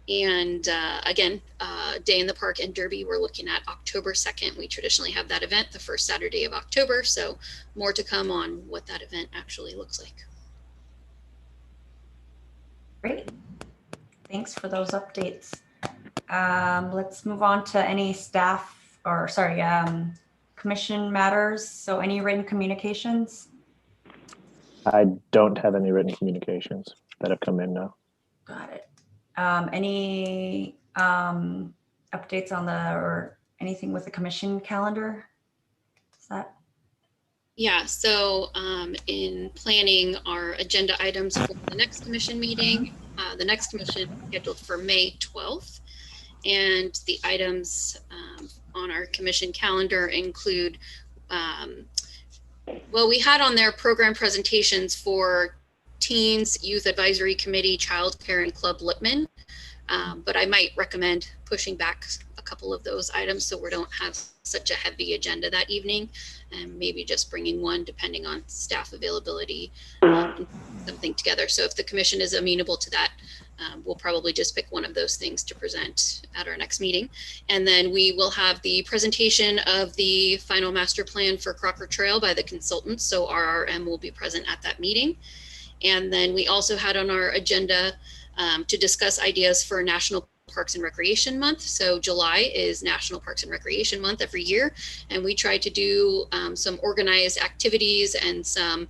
And again, Day in the Park and Derby, we're looking at October 2nd. We traditionally have that event the first Saturday of October. So more to come on what that event actually looks like. Great. Thanks for those updates. Let's move on to any staff or commission matters. So any written communications? I don't have any written communications that have come in now. Got it. Any updates on or anything with the commission calendar? Is that? Yeah, so in planning our agenda items for the next commission meeting, the next commission scheduled for May 12th. And the items on our commission calendar include, well, we had on there program presentations for Teens, Youth Advisory Committee, Child Care, and Club Lippman. But I might recommend pushing back a couple of those items so we don't have such a heavy agenda that evening, and maybe just bringing one depending on staff availability, something together. So if the commission is amenable to that, we'll probably just pick one of those things to present at our next meeting. And then we will have the presentation of the final master plan for Crocker Trail by the consultants. So RRM will be present at that meeting. And then we also had on our agenda to discuss ideas for National Parks and Recreation Month. So July is National Parks and Recreation Month every year. And we try to do some organized activities and some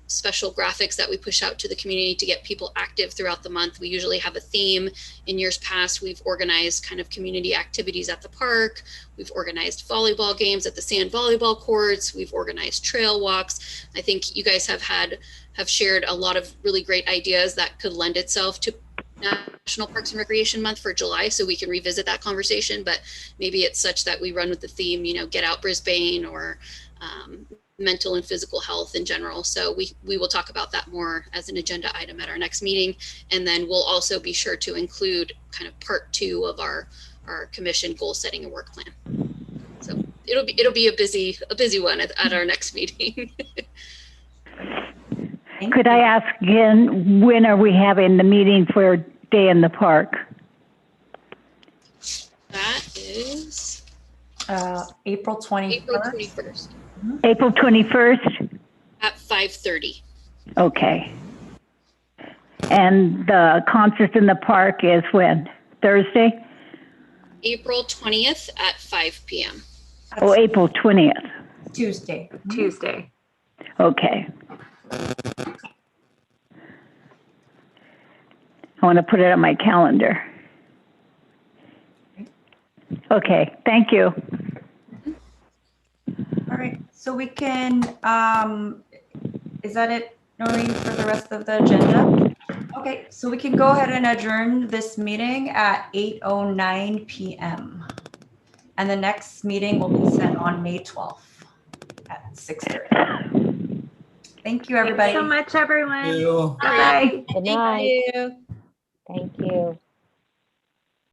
special graphics that we push out to the community to get people active throughout the month. We usually have a theme. In years past, we've organized kind of community activities at the park. We've organized volleyball games at the sand volleyball courts. We've organized trail walks. I think you guys have shared a lot of really great ideas that could lend itself to National Parks and Recreation Month for July, so we can revisit that conversation. But maybe it's such that we run with the theme, you know, Get Out Brisbane, or mental and physical health in general. So we will talk about that more as an agenda item at our next meeting. And then we'll also be sure to include kind of part 2 of our commission goal setting and work plan. So it'll be a busy one at our next meeting. Could I ask again, when are we having the meeting for Day in the Park? That is April 21st. April 21st April 21st? at 5:30. Okay. And the concert in the park is when? Thursday? April 20th at 5 p.m. Oh, April 20th. Tuesday. Tuesday. Okay. I want to put it on my calendar. Okay, thank you. All right, so we can, is that it, Noreen, for the rest of the agenda? Okay, so we can go ahead and adjourn this meeting at 8:09 p.m. And the next meeting will be set on May 12th at 6:30. Thank you, everybody. Thanks so much, everyone. Thank you. Bye. Good Thank night. you. Thank you.